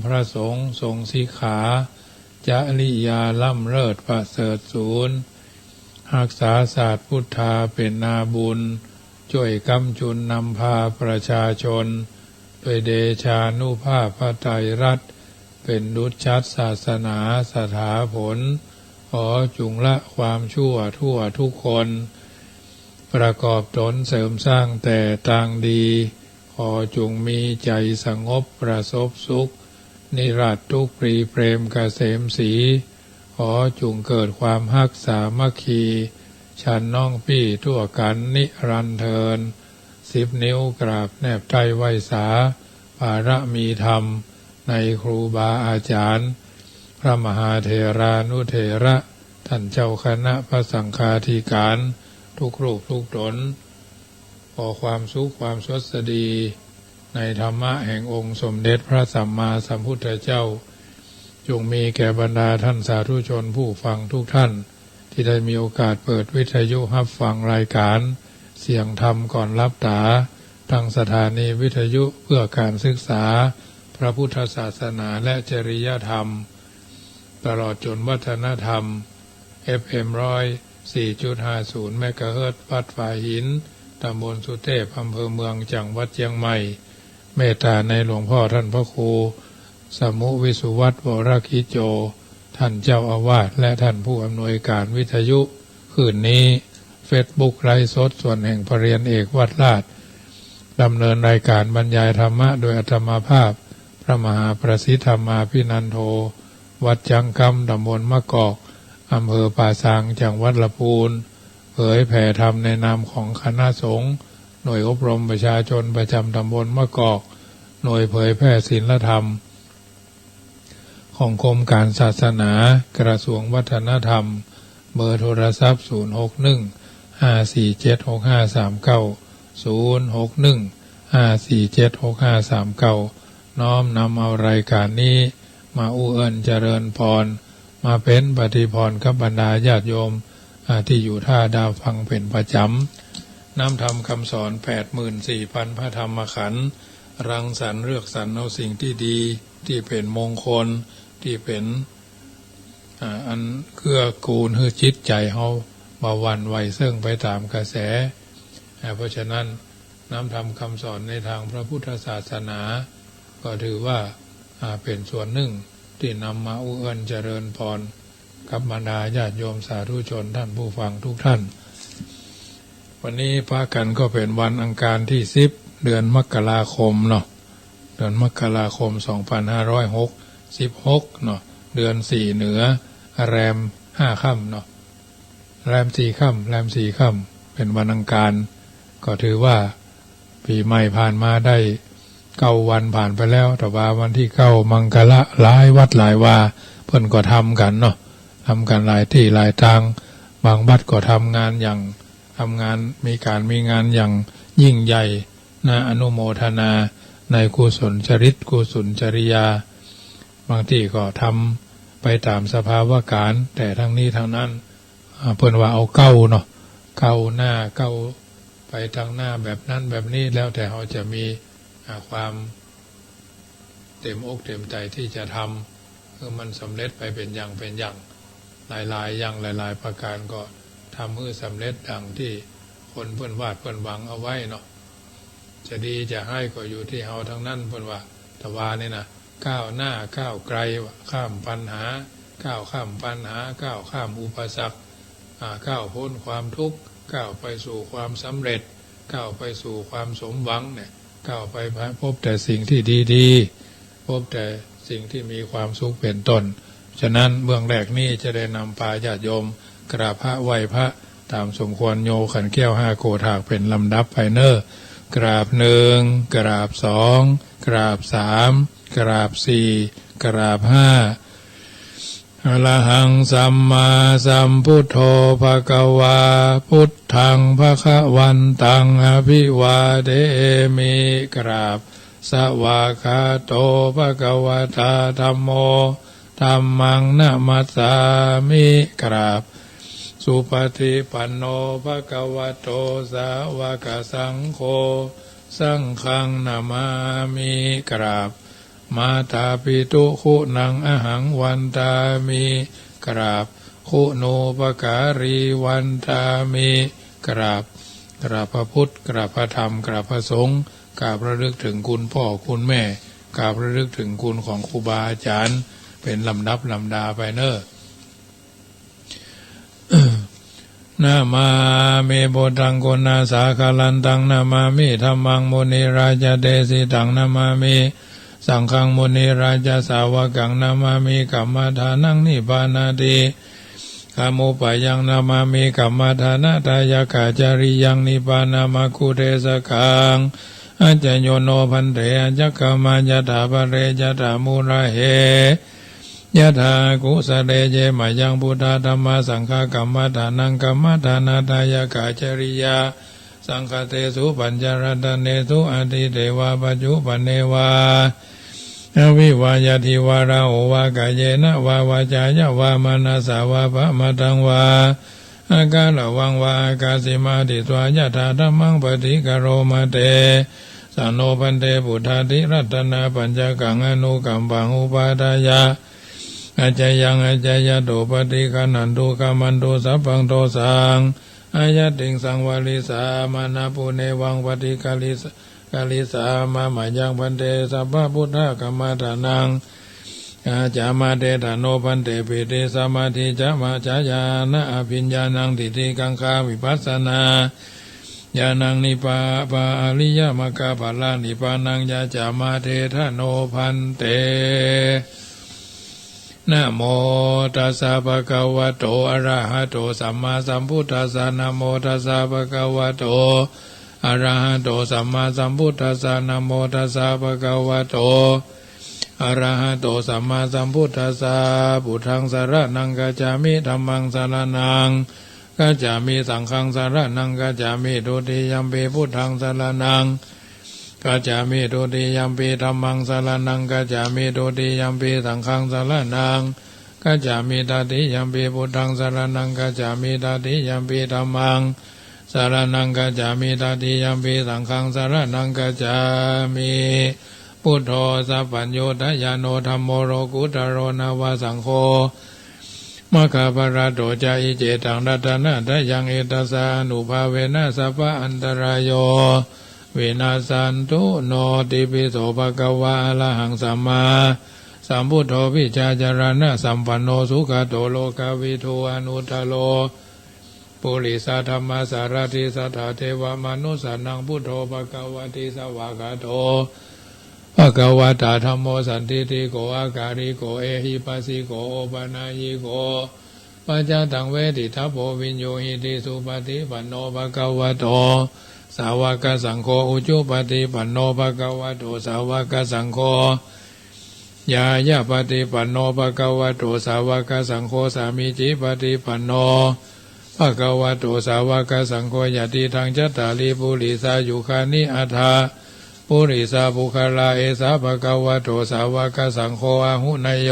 พระสงฆ์ทรงสิกขาจริยาล่ำเลิศประเสริฐสูรรักษาศาสตร์พุทธาเป็นนาบุญช่วยกำจุนนำพาประชาชนด้วยเดชานุภาพพระไตรรัตน์เป็นดุจชัดศาสนาสถาผลขอจุงละความชั่วทั่วทุกคนประกอบตนเสริมสร้างแต่ต่างดีขอจุงมีใจสงบประสบสุขนิรัตทุกปรีเปรมเกษมศรีขอจุงเกิดความฮักสามัคคีฉันน้องพี่ทั่วกันนิรันดร์เทิน10 นิ้วกราบแนบใจไหวสาภาระมีธรรมในครูบาอาจารย์พระมหาเถรานุเถระท่านเจ้าคณะพระสังฆาธิการทุกรูปทุกตนขอความสุขความสวัสดีในธรรมะแห่งองค์สมเด็จพระสัมมาสัมพุทธเจ้าจงมีแก่บรรดาท่านสาธุชนผู้ฟังทุกท่านที่ได้มีโอกาสเปิดวิทยุรับฟังรายการเสียงธรรมก่อนรับตาทางสถานีวิทยุเพื่อการศึกษาพระพุทธศาสนาและจริยธรรมตลอดจนวัฒนธรรม FM 104.50 เมกะเฮิรตซ์วัดฝายหินตำบลสุเทพอำเภอเมืองจังหวัดเชียงใหม่เมตตาในหลวงพ่อท่านพระครูสมุวิสุวัตรวรคิโจท่านเจ้าอาวาสและท่านผู้อำนวยการวิทยุคืนนี้เฟซบุ๊กไลฟ์สดส่วนแห่งพระเรียนเอกวัดลาดดำเนินรายการบรรยายธรรมะโดยอาตมาภาพพระมหาประสิทธธรรมาภินันโทวัดจังกำตำบลมะกอกอำเภอป่าซางจังหวัดลำพูนเผยแผ่ธรรมในนามของคณะสงฆ์หน่วยอบรมประชาชนประจำตำบลมะกอกหน่วยเผยแผ่ศีลธรรมของกรมการศาสนากระทรวงวัฒนธรรมเบอร์โทรศัพท์061-547-6539น้อมนำเอารายการนี้มาอู้เอิ้นเจริญพรมาเป็นปฏิพรกับบรรดาญาติโยมที่อยู่ท่าดาวฟังเป็นประจำนำธรรมคำสอน 84,000 พระธรรมขันธ์รังสรรค์เลือกสรรเอาสิ่งที่ดีที่เป็นมงคลที่เป็นอันเกื้อกูลให้จิตใจเฮาบ่หวั่นไหวซึ่งไปตามกระแสเพราะฉะนั้นนำธรรมคำสอนในทางพระพุทธศาสนาก็ถือว่าเป็นส่วนหนึ่งที่นำมาอู้เอิ้นเจริญพรกับบรรดาญาติโยมสาธุชนท่านผู้ฟังทุกท่านวันนี้พระกันก็เป็นวันอังคารที่10เดือนมกราคมเนาะเดือนมกราคม2566เนาะเดือน4เหนือแรม5ค่ำเนาะแรม4ค่ำแรม4ค่ำเป็นวันอังคารก็ถือว่าปีใหม่ผ่านมาได้9 วันผ่านไปแล้วแต่ว่าวันที่9มังกรหลายวัดหลายวาเพิ่นก็ทำกันเนาะทำกันหลายที่หลายทางบางวัดก็ทำงานอย่างมีงานอย่างยิ่งใหญ่น่าอนุโมทนาในกุศลจริตกุศลจริยาบางที่ก็ทำไปตามสภาวะการแต่ทั้งนี้ทั้งนั้นเพิ่นว่าเอาเก้าเนาะเก้าหน้าเก้าไปทางหน้าแบบนั้นแบบนี้แล้วแต่เขาจะมีความเต็มอกเต็มใจที่จะทำคือมันสำเร็จไปเป็นอย่างหลายอย่างหลายประการก็ทำให้สำเร็จดังที่คนเพิ่นวาดเพิ่นหวังเอาไว้เนาะจะดีจะให้ก็อยู่ที่เฮาทั้งนั้นเพิ่นว่าแต่ว่านี่นะก้าวหน้าก้าวไกลข้ามปัญหาก้าวข้ามปัญหาก้าวข้ามอุปสรรคก้าวพ้นความทุกข์ก้าวไปสู่ความสำเร็จก้าวไปสู่ความสมหวังเนี่ยก้าวไปพบแต่สิ่งที่ดีๆพบแต่สิ่งที่มีความสุขเป็นต้นฉะนั้นเบื้องแรกนี้จะได้นำพาญาติโยมกราบพระไหว้พระตามสมควรโยขันแก้ว5โกฏากเป็นลำดับไปเนอกราบ1กราบ2กราบ3กราบ4กราบ5อะระหังสัมมาสัมพุทโธภะคะวาพุทธังภคะวันตังอภิวาเทมิกราบสวากขาโตภะคะวะตาธัมโมธัมมังนะมัสสามิกราบสุปฏิปันโนภะคะวะโตสาวกสังโฆสังฆังนามามิกราบ มาตาปิตุคุณังอหังวันตามิกราบคุณูปการีวันตามิกราบพระพุทธกราบพระธรรมกราบพระสงฆ์กราบระลึกถึงคุณพ่อคุณแม่กราบระลึกถึงคุณของครูบาอาจารย์เป็นลำดับลำดาไปเนอะ นามาเมโบตังโกนาสาคาลันตังนามามิธัมมังมุนีราชเดสิตังนามามิสังฆังมุนีราชสาวกังนามามิกัมมาทานังนิพพานาติกามุปยังนามามิกัมมาทานาตายากาจาริยังนิพพานามาคุเทสกังอาจโยโนพันเถอจักขมายถาภเรยถามูระเหยะถากุสะเดเยมะยังพุทธธัมมาสังฆกัมมัฏฐานังกัมมัฏฐานาทายกาจริยาสังฆเตสุปัญจรัตเนสุอติเทวาปัจจุปันเนวาอวิวายทิวาราโอวากายเยนะวาวาจายะวามานาสาวาภมะตังวาอากาลวังวาอากาสิมาติสวายะถาธัมมังปฏิกโรมาเตสันโนพันเตพุทธาธิรัตนาปัญจกังอนุกัมปังอุปาทายะอาจยังอาจยโตปฏิคันันตุกามันตุสัพพังโตสังอายติงสังวาลิสามานาปุเนวังปฏิกาลิสามามายังพันเตสัพพพุทธกัมมาทานังอาจามาเตธโนพันเตปิเตสมาธิจามาจายานะอภิญญานังติติกังคาวิปัสสนาญาณังนิปาปาอริยมกะภาลานิปานังยาจามาเตธโนพันเตนะโมตัสสะภะคะวะโตอะระหะโตสัมมาสัมพุทธัสสะนะโมตัสสะภะคะวะโตอะระหะโตสัมมาสัมพุทธัสสะนะโมตัสสะภะคะวะโตอะระหะโตสัมมาสัมพุทธัสสะพุทธังสรณังกัจฉามิธัมมังสรณังกัจฉามิสังฆังสรณังกัจฉามิทุติยัมปิพุทธังสรณังกัจฉามิทุติยัมปิธัมมังสรณังกัจฉามิทุติยัมปิสังฆังสรณังกัจฉามิตติยัมปิพุทธังสรณังกัจฉามิตติยัมปิธัมมังสรณังกัจฉามิตติยัมปิสังฆังสรณังกัจฉามิพุทโธสัพพัญโยทยานโนธัมโมโรกุตโรนาวาสังโฆมะขะภะระโตจาอิเจตังรัตนะทยังเอตัสสานุภาเวนะสัพพะอันตรายโยวินาสันตุโนติปิโสภะคะวะอะระหังสัมมาสัมพุทโธวิชาจารณะสัมปันโนสุขโตโลกวิทูอนุตตโลปุริสธรรมสารติสัทธาเทวมนุสสนังพุทโธภะคะวะติสวากขาโตภะคะวะตาธัมโมสันติติโกอาการิโกเอหิปัสสิโกโอปนายิโกปัจจตังเวทิทัพโพวิญโยหิติสุปฏิปันโนภะคะวะโตสาวกสังโฆอุจุปฏิปันโนภะคะวะโตสาวกสังโฆยายาปฏิปันโนภะคะวะโตสาวกสังโฆสามิจิปฏิปันโนภะคะวะโตสาวกสังโฆยติทังจัตตาริปุริสายุคานิอัฏฐาปุริสาภุคลาเอสาภะคะวะโตสาวกสังโฆอาหุนายโย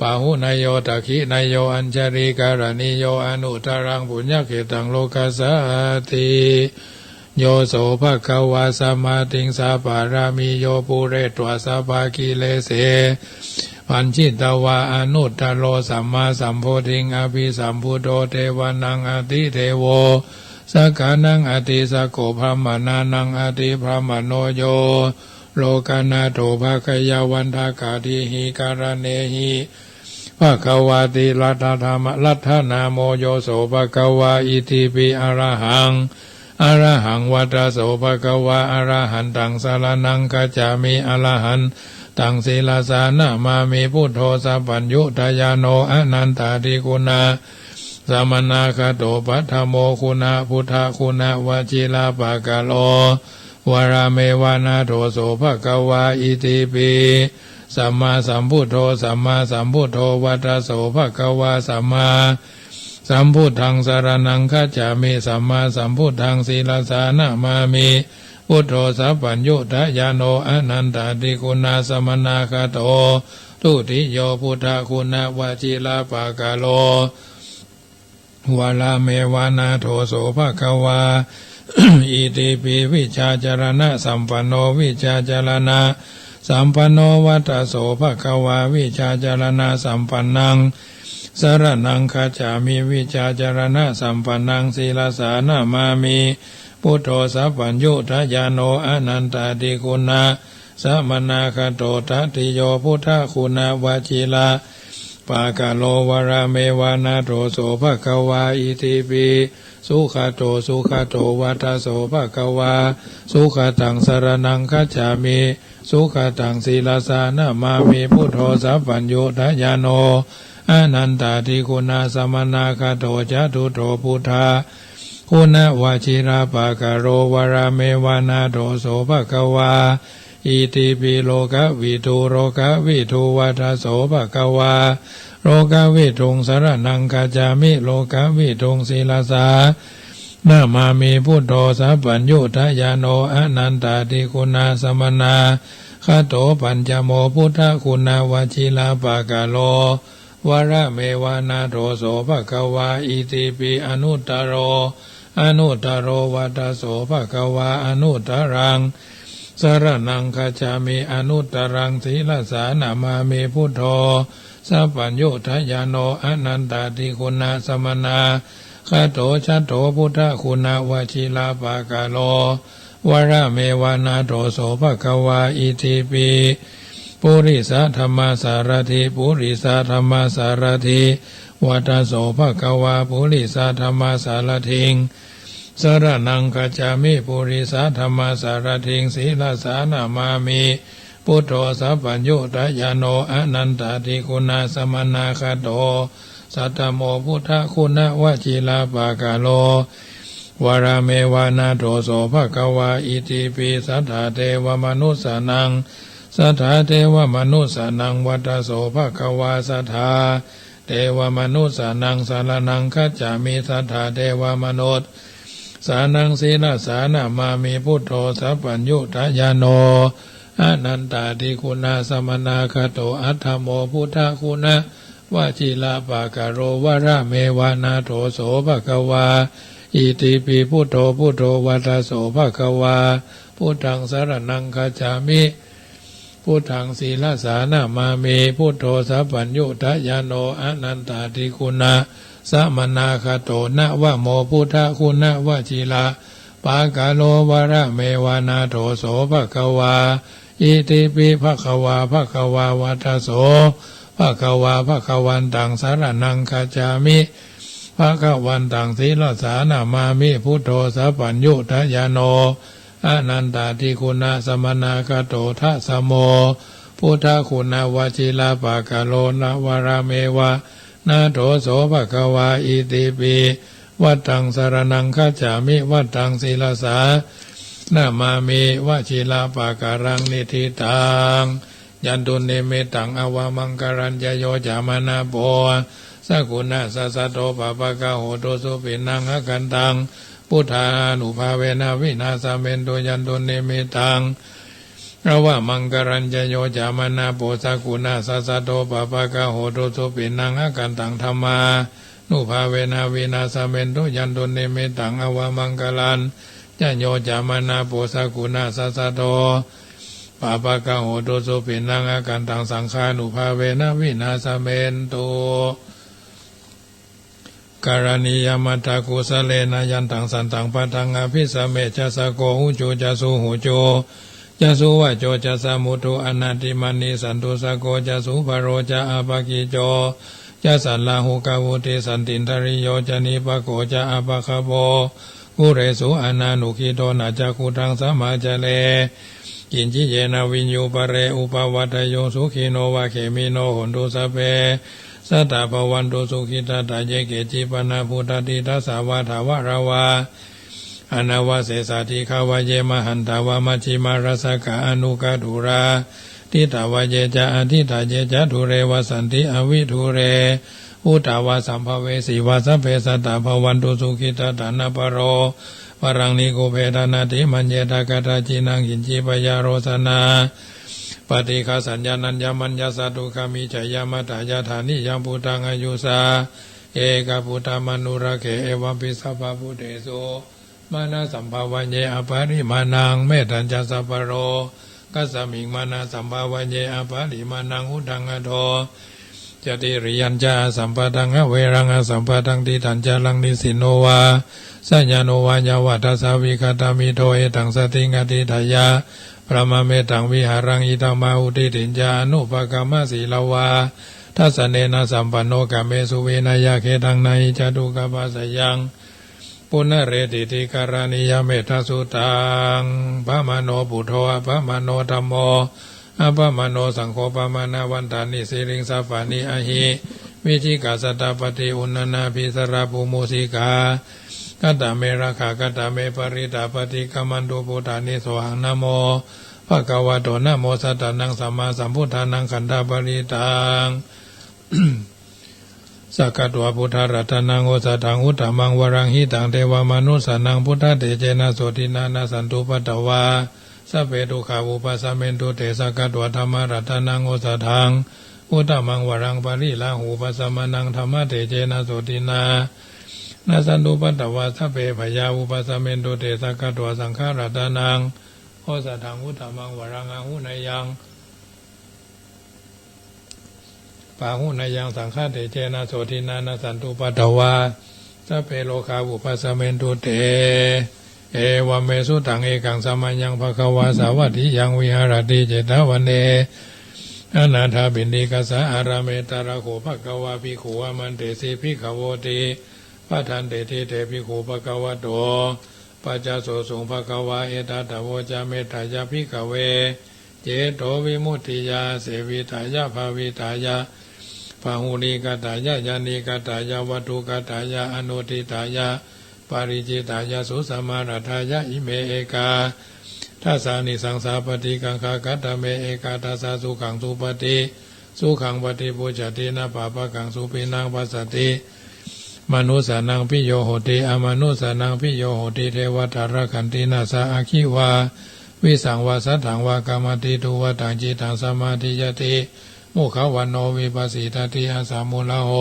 ปาหุนายโยตักขินายโยอัญชริการณิโยอนุตรังปุญญเขตังโลกัสสติโยโสภะคะวะสัมมาทิงสาปารามิโยปุเรตวะสัพพะกิเลเสปัญชิตวะอนุตตโรสัมมาสัมโพธิงอภิสัมพุทโธเทวานังอติเทโวสักขานังอติสักโขพระมนานังอติพระมโนโยโลกานาโถภะคยาวันทากาทิหิการเนหิภะคะวะติลัทธธรรมลัทธนาโมโยโสภะคะวะอิติปิอรหังอรหังวัตโสภะคะวะอรหันตังสารนังกัจจามิอรหันตังศีลาสานะมามิพุทโธสัพพัญญุทยานโนอนันตาติคุณาสมนาคโตปัฏฐโมคุณาพุทธคุณาวชิลาปะกะโลวราเมวานาโถโสภะคะวะอิติปิสัมมาสัมพุทโธสัมมาสัมพุทโธวัตโสภะคะวะสัมมาสัมพุทธังสารนังคัจฉามิสัมมาสัมพุทธังศีลสานะมามิพุทโธสัพพัญญุทยานโนอนันตาติคุณาสมนาคโตทุติโยพุทธคุณาวชิลาปะกะโลวาลาเมวานาโถโสภะคะวะอิติปิวิชาจารณะสัมปันโนวิชาจารณะ สัมปันโนวัตโสภควาวิชาจารณะสัมปันนังสรณังคัจฉามิวิชาจารณะสัมปันนังศีลสานามามิพุทโธสัพพัญญุทยานโนอนันตาติคุณาสัมนาคโตทัตติโยพุทธคุณาวาจิลาปากาโลวราเมวานาโตโสภควาอิติปิสุขโตสุขโตวัตโสภควาสุขตังสรณังคัจฉามิสุขตังศีลสานามามิพุทโธสัพพัญญุทยานโนอนันตาติคุณาสัมนาคโตจตุโตพุทธาคุณาวาชิราปากาโรวราเมวานาโตโสภควาอิติปิโลกวิทูโรกวิทูวัฏโสภควาโลกวิทุงสรณังคัจฉามิโลกวิทุงศีลสานามามิพุทโธสัพพัญญุทยานโนอนันตาติคุณาสมนาคโตปัญจโมพุทธคุณาวชิลาปากาโลวระเมวานาโตโสภควาอิติปิอนุตตโรวัฏโสภควาอนุตตรังสรณังคัจฉามิอนุตตรังศีลสานามามิพุทโธสัพพัญญุทยานโนอนันตาติคุณาสมนาคโตชัตโตพุทธคุณาวชิลาปากาโลวระเมวานาโตโสภควาอิติปิปุริสธรรมสารถิปุริสธรรมสารถิวัฏโสภควาปุริสธรรมสารถิงสรณังคัจฉามิปุริสธรรมสารถิงศีลสานามามิพุทโธสัพพัญญุทยานโนอนันตาติคุณาสมนาคโตสัตตโมพุทธคุณาวชิลาปากาโลวราเมวานาโตโสภควาอิติปิสัทธาเทวมนุสสานังสัทธาเทวมนุสสานังวัฏโสภควาสัทธาเทวมนุสสานังสารนังคัจฉามิสัทธาเทวมนุษย์สานังศีลสานามามิพุทโธสัพพัญญุทยานโนอนันตาติคุณาสมนาคโตอัฏฐโมพุทธคุณาวชิลาปากาโรวระเมวานาโถโสภควาอิติปิพุทโธวัฏโสภควาพุทธังสรณังคัจฉามิพุทธังศีลสานามามิพุทโธสัพพัญญุทยานโนอนันตาติคุณาสมนาคโตนะวะโมพุทธคุณาวชิลาปากาโลวระเมวานาโถโสภควาอิติปิภควาวัฏโสภควันตังสารนังคัจฉามิภควันตังศีลสานามามิพุทโธสัพพัญญุทยานโนอนันตาติคุณาสมนาคโตทัสโมพุทธคุณาวชิลาปากาโลนะวราเมวะนาโถโสภควาอิติปิวัตตังสารนังคัจฉามิวัตตังศีลสานามามิวชิลาปาการังนิธิตังยันตุเนเมตังอวามังการัญญโยจามนาโปสกุณะสัสสะโตปะปะกะโหโตสุปินังอกันตังพุทธานุภาเวนะวินาสเมนโตยันตุเนเมตังอวามังการัญญโยจามนาโปสกุณะสัสสะโตปะปะกะโหโตสุปินังอกันตังธัมมานุภาเวนะวินาสเมนโตยันตุเนเมตังอวามังการัญญโยจามนาโปสกุณะสัสสะโตปาปะกะโหโตสุปินังอกันตังสังฆานุภาเวนะวินาสเมนโตการณียมัตถกุสเลนะยันตังสันตังปะทังอภิสเมจะสะโกหุโจจะสุหุโจจะสุวะโจจะสมุทุอนัตติมณีสันตุสะโกจะสุภโรจะอาภกิโจจะสันลาหุกาวุติสันตินทริโยจะนิปโกจะอาภคโบกุเรสุอนานุขิโตนะจักขุทังสัมมาจเลกินจิเยนะวิญญูปะเรอุปวัตโยสุขิโนวะเขมิโนหนตุสเปสัตตะภวันตุสุขิตาตาเยเกจิปนาพุทธติทัสสาวะทาวะราวาอนาวะเสสาธิขาวะเยมหันตาวะมัชฌิมารัสสกะอนุกาธุราทิตาวะเยจะอธิตาเยจะทุเรวสันติอวิทุเรอุตาวะสัมภเวสีวะสัพเพสัตตะภวันตุสุขิตาตานะปโรวรังนิโกเพทานาติมัญเยตากตาจินังกินจิปยาโรสนาปฏิฆาสัญญานัญญมัญญาสัตตุคามิจยามัตตายาธานิยังพุทธังอายุสาเอกพุทธมนุระเขเอวัมปิสัพพะพุทเธโสมานะสัมภาวัญเยอปาริมานังเมตัญจสัพพโร กัสสมิงมานาสัมภาวะเยอภาลิมานังอุดังอโทจติริยัญจาสัมปทังเวรังสัมปทังติทันจารังนิสิโนวาสัญญาโนวายาวัตสาวิคตามิโตเอตังสติงอติทายาพระมะเมตังวิหารังอิตังมาอุติติญญานุปกรรมสีลาวาทัสเนนะสัมปันโนกะเมสุเวนายาเคตังในจตุกปัสสยังปุณเรติติการานิยเมตสุตังพระมโนปุโธพระมโนธัมโมอภมโนสังโฆปมานาวันตานิสิริงสัพพานิอหิวิจิกาสตาปฏิอุณนาภิสราภูมุสิกากัตตเมราคากัตตเมปริตาปฏิกัมมันตุปุตานิโสหังนะโมภะคะวะโตนะโมสัตตานังสัมมาสัมพุทธานังขันธปริตัง สักกะตัวพุทธรัตนังโอสถังอุตตมังวรังหิตังเทวมนุสสนังพุทธเตเจนะโสตินานาสันตุปัตตวาสัพเพทุขาวุปัสสะเมนตุเตสักกะตัวธรรมรัตนังโอสถังอุตตมังวรังปริลาหูปัสสะมนังธรรมเตเจนะโสตินานาสันตุปัตตวาสัพเพพยาวุปัสสะเมนตุเตสักกะตัวสังฆรัตนังโอสถังอุตตมังวรังอาหุนยังปาหุนยังสังฆเตเจนะโสตินานาสันตุปัตตวาสัพเพโลกาวุปัสสะเมนตุเตเอวเมสุตังเอกังสัมมัญญังภควาสาวัตถิยังวิหารติเจตวันเนอนาถาบินดิกัสสะอารามเมตระโขภควาภิกขุอมันเตสิภิกขโวติปะทันเตทิเตภิกขุภควโตปัจจโสสุงภควาเอตตะโวจาเมตายาภิกขเวเจโตวิมุตติยาเสวิตายาภาวิตายาพหุนิกตายะยานิกตายะวัตถุกตายะอนุทิตายะปาริจิตายะสุสัมมารัฐายะอิเมเอกาทัสสานิสังสาปฏิกังคากัตตเมเอกาทัสสะสุขังสุปฏิสุขังปฏิปุจจตินะปะปะกังสุปินังปัสสติมนุสานังพิโยโหติอมนุสานังพิโยโหติเทวตารขันตินาสาอาคิวาวิสังวาสัทถังวากามติทุวตังจิตังสมาธิยติมุขวันโนวิปัสสิตติอาสามุลโห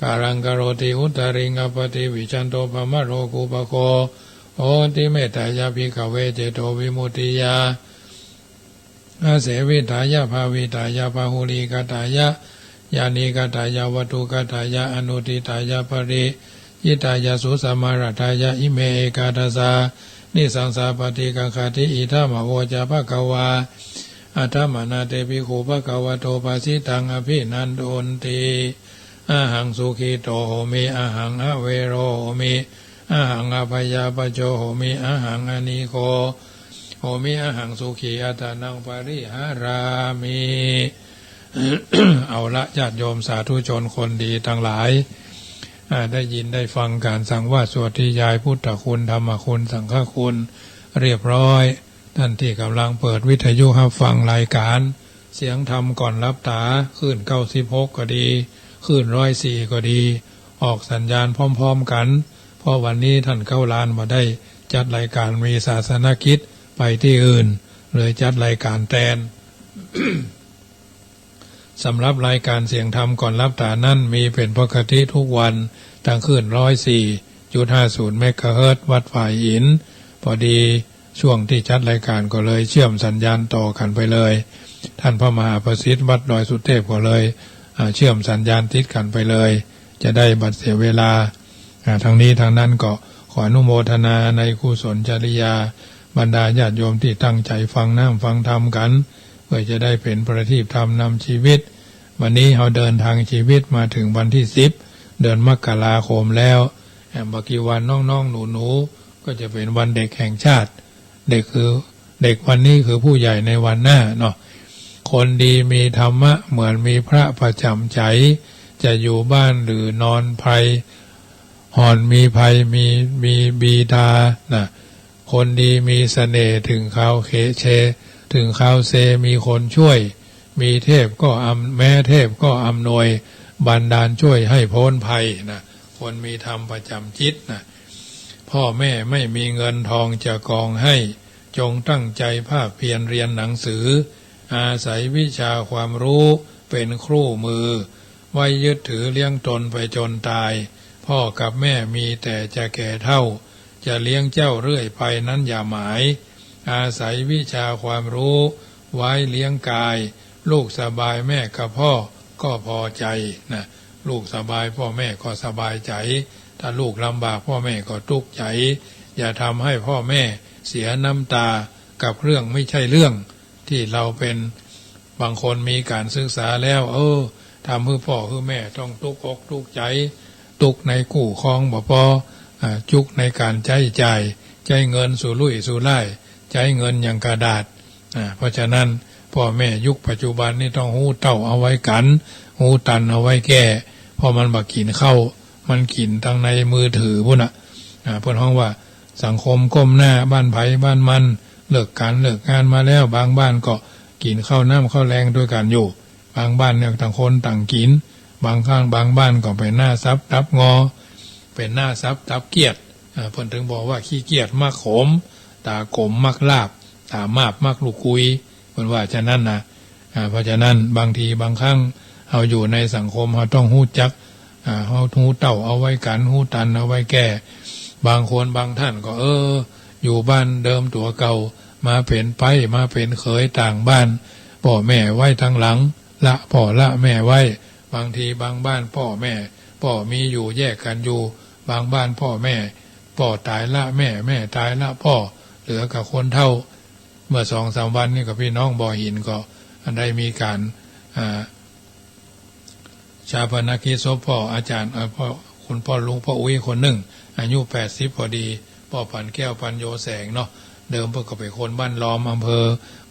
การังกโรติอุตริงอปติวิจันโตภมโรกุปโคโอติเมตายาภิกขเวเจโตวิมุตติยาอาเสวิตายาภาวิตายาภาหุลิกตายะยานิกตายาวัตถุกตายะอนุทิตายาปริยิตายาสุสัมมารัฐายะอิเมเอกาทัสสานิสังสาปฏิกังคติอิทัมมโวจาภควาอัตถมนาเตภิกขุภควโตภาสิตังอภินันโดนติอาหังสุขิโตโหมิอาหังอเวโรโหมิอาหังอภยาปโจโหมิอาหังอนิโคโหมิอาหังสุขีอัตนังปริหารามิ เอาละญาติโยมสาธุชนคนดีทั้งหลายได้ยินได้ฟังการสั่งว่าสวดที่ยายพุทธคุณธรรมคุณสังฆคุณเรียบร้อยท่านที่กำลังเปิดวิทยุรับฟังรายการเสียงธรรมก่อนรับตาขึ้น96ก็ดีขึ้น104ก็ดีออกสัญญาณพร้อมๆกันเพราะวันนี้ท่านเข้าลานมาได้จัดรายการมีศาสนกิจไปที่อื่นเลยจัดรายการแทน สำหรับรายการเสียงธรรมก่อนรับตานั่นมีเป็นปกติทุกวันตั้งขึ้น104.50 เมกะเฮิรตซ์วัดฝ่ายหินพอดีช่วงที่จัดรายการก็เลยเชื่อมสัญญาณต่อกันไปเลยท่านพระมหาประสิทธิ์วัดดอยสุเทพก็เลยเชื่อมสัญญาณติดกันไปเลยจะได้บัดเสียเวลาทางนี้ทางนั้นก็ขออนุโมทนาในกุศลจริยาบรรดาญาติโยมที่ตั้งใจฟังน้ำฟังธรรมกันเพื่อจะได้เป็นประทีปธรรมนำชีวิตวันนี้เราเดินทางชีวิตมาถึงวันที่10เดือนมกราคมแล้วบางกี่วันน้องๆหนูๆก็จะเป็นวันเด็กแห่งชาติเด็กคือเด็กวันนี้คือผู้ใหญ่ในวันหน้าเนาะคนดีมีธรรมะเหมือนมีพระประจำใจจะอยู่บ้านหรือนอนภัยหอนมีภัยมีบีดานะคนดีมีเสน่ห์ถึงเขาเขเชถึงเขาเซมีคนช่วยมีเทพก็แม้เทพก็อำนวยบันดาลช่วยให้พ้นภัยนะคนมีธรรมประจำจิตนะพ่อแม่ไม่มีเงินทองจะกองให้จงตั้งใจภาคเพียรเรียนหนังสืออาศัยวิชาความรู้เป็นครูมือไว้ยึดถือเลี้ยงตนไปจนตายพ่อกับแม่มีแต่จะแก่เท่าจะเลี้ยงเจ้าเรื่อยไปนั้นอย่าหมาย อาศัยวิชาความรู้ไว้เลี้ยงกายลูกสบายแม่กับพ่อก็พอใจนะลูกสบายพ่อแม่ก็สบายใจถ้าลูกลำบากพ่อแม่ก็ทุกข์ใจอย่าทำให้พ่อแม่เสียน้ำตากับเรื่องไม่ใช่เรื่องที่เราเป็นบางคนมีการศึกษาแล้วทำเพื่อพ่อเพื่อแม่ต้องทุกข์อกทุกข์ใจทุกข์ในกู้ครองบ่พอจุกในการใช้จ่ายใช้เงินสู่ลุ่ยสู่ไล่ใช้เงินอย่างกระดาษเพราะฉะนั้นพ่อแม่ยุคปัจจุบันนี่ต้องหูเต้าเอาไว้กันหูตันเอาไว้แก้เพราะมันบักกินเข้ามันกินทางในมือถือพุ่นเพื่อนห้องว่าสังคมก้มหน้าบ้านไผ่บ้านมันเลิกการเลิกงานมาแล้วบางบ้านก็กินข้าวน้ำข้าวแรงด้วยกันอยู่บางบ้านเนี่ยต่างคนต่างกินบางข้างบางบ้านก็เป็นหน้าซับทับงอเป็นหน้าซับทับเกียรติเพิ่นถึงบอกว่าขี้เกียจมากขมตากลมมากลาบตามาบมากลูกคุยเพิ่นว่าฉะนั้นนะเพราะฉะนั้นบางทีบางครั้งเราอยู่ในสังคมเราต้องหูจักเราหูเต่าเอาไว้กันหูตันเอาไว้แก้บางคนบางท่านก็อยู่บ้านเดิมตัวเก่ามาเป็นไปมาเป็นเขยต่างบ้านพ่อแม่ไว้ทางหลังละพ่อละแม่ไว้บางทีบางบ้านพ่อแม่มีอยู่แยกกันอยู่บางบ้านพ่อแม่ตายละแม่ตายละพ่อเหลือกับคนเท่าเมื่อ2-3 วันนี่กับพี่น้องบ่อหินก็ได้มีการชาปนกิจศพพ่ออาจารย์คุณพ่อลุงพ่ออุ้ยคนหนึ่งอายุ80พอดีพ่อปันแก้วปันโยแสงเนาะเดิมเพิ่นก็เป็นคนบ้านล้อมอำเภอ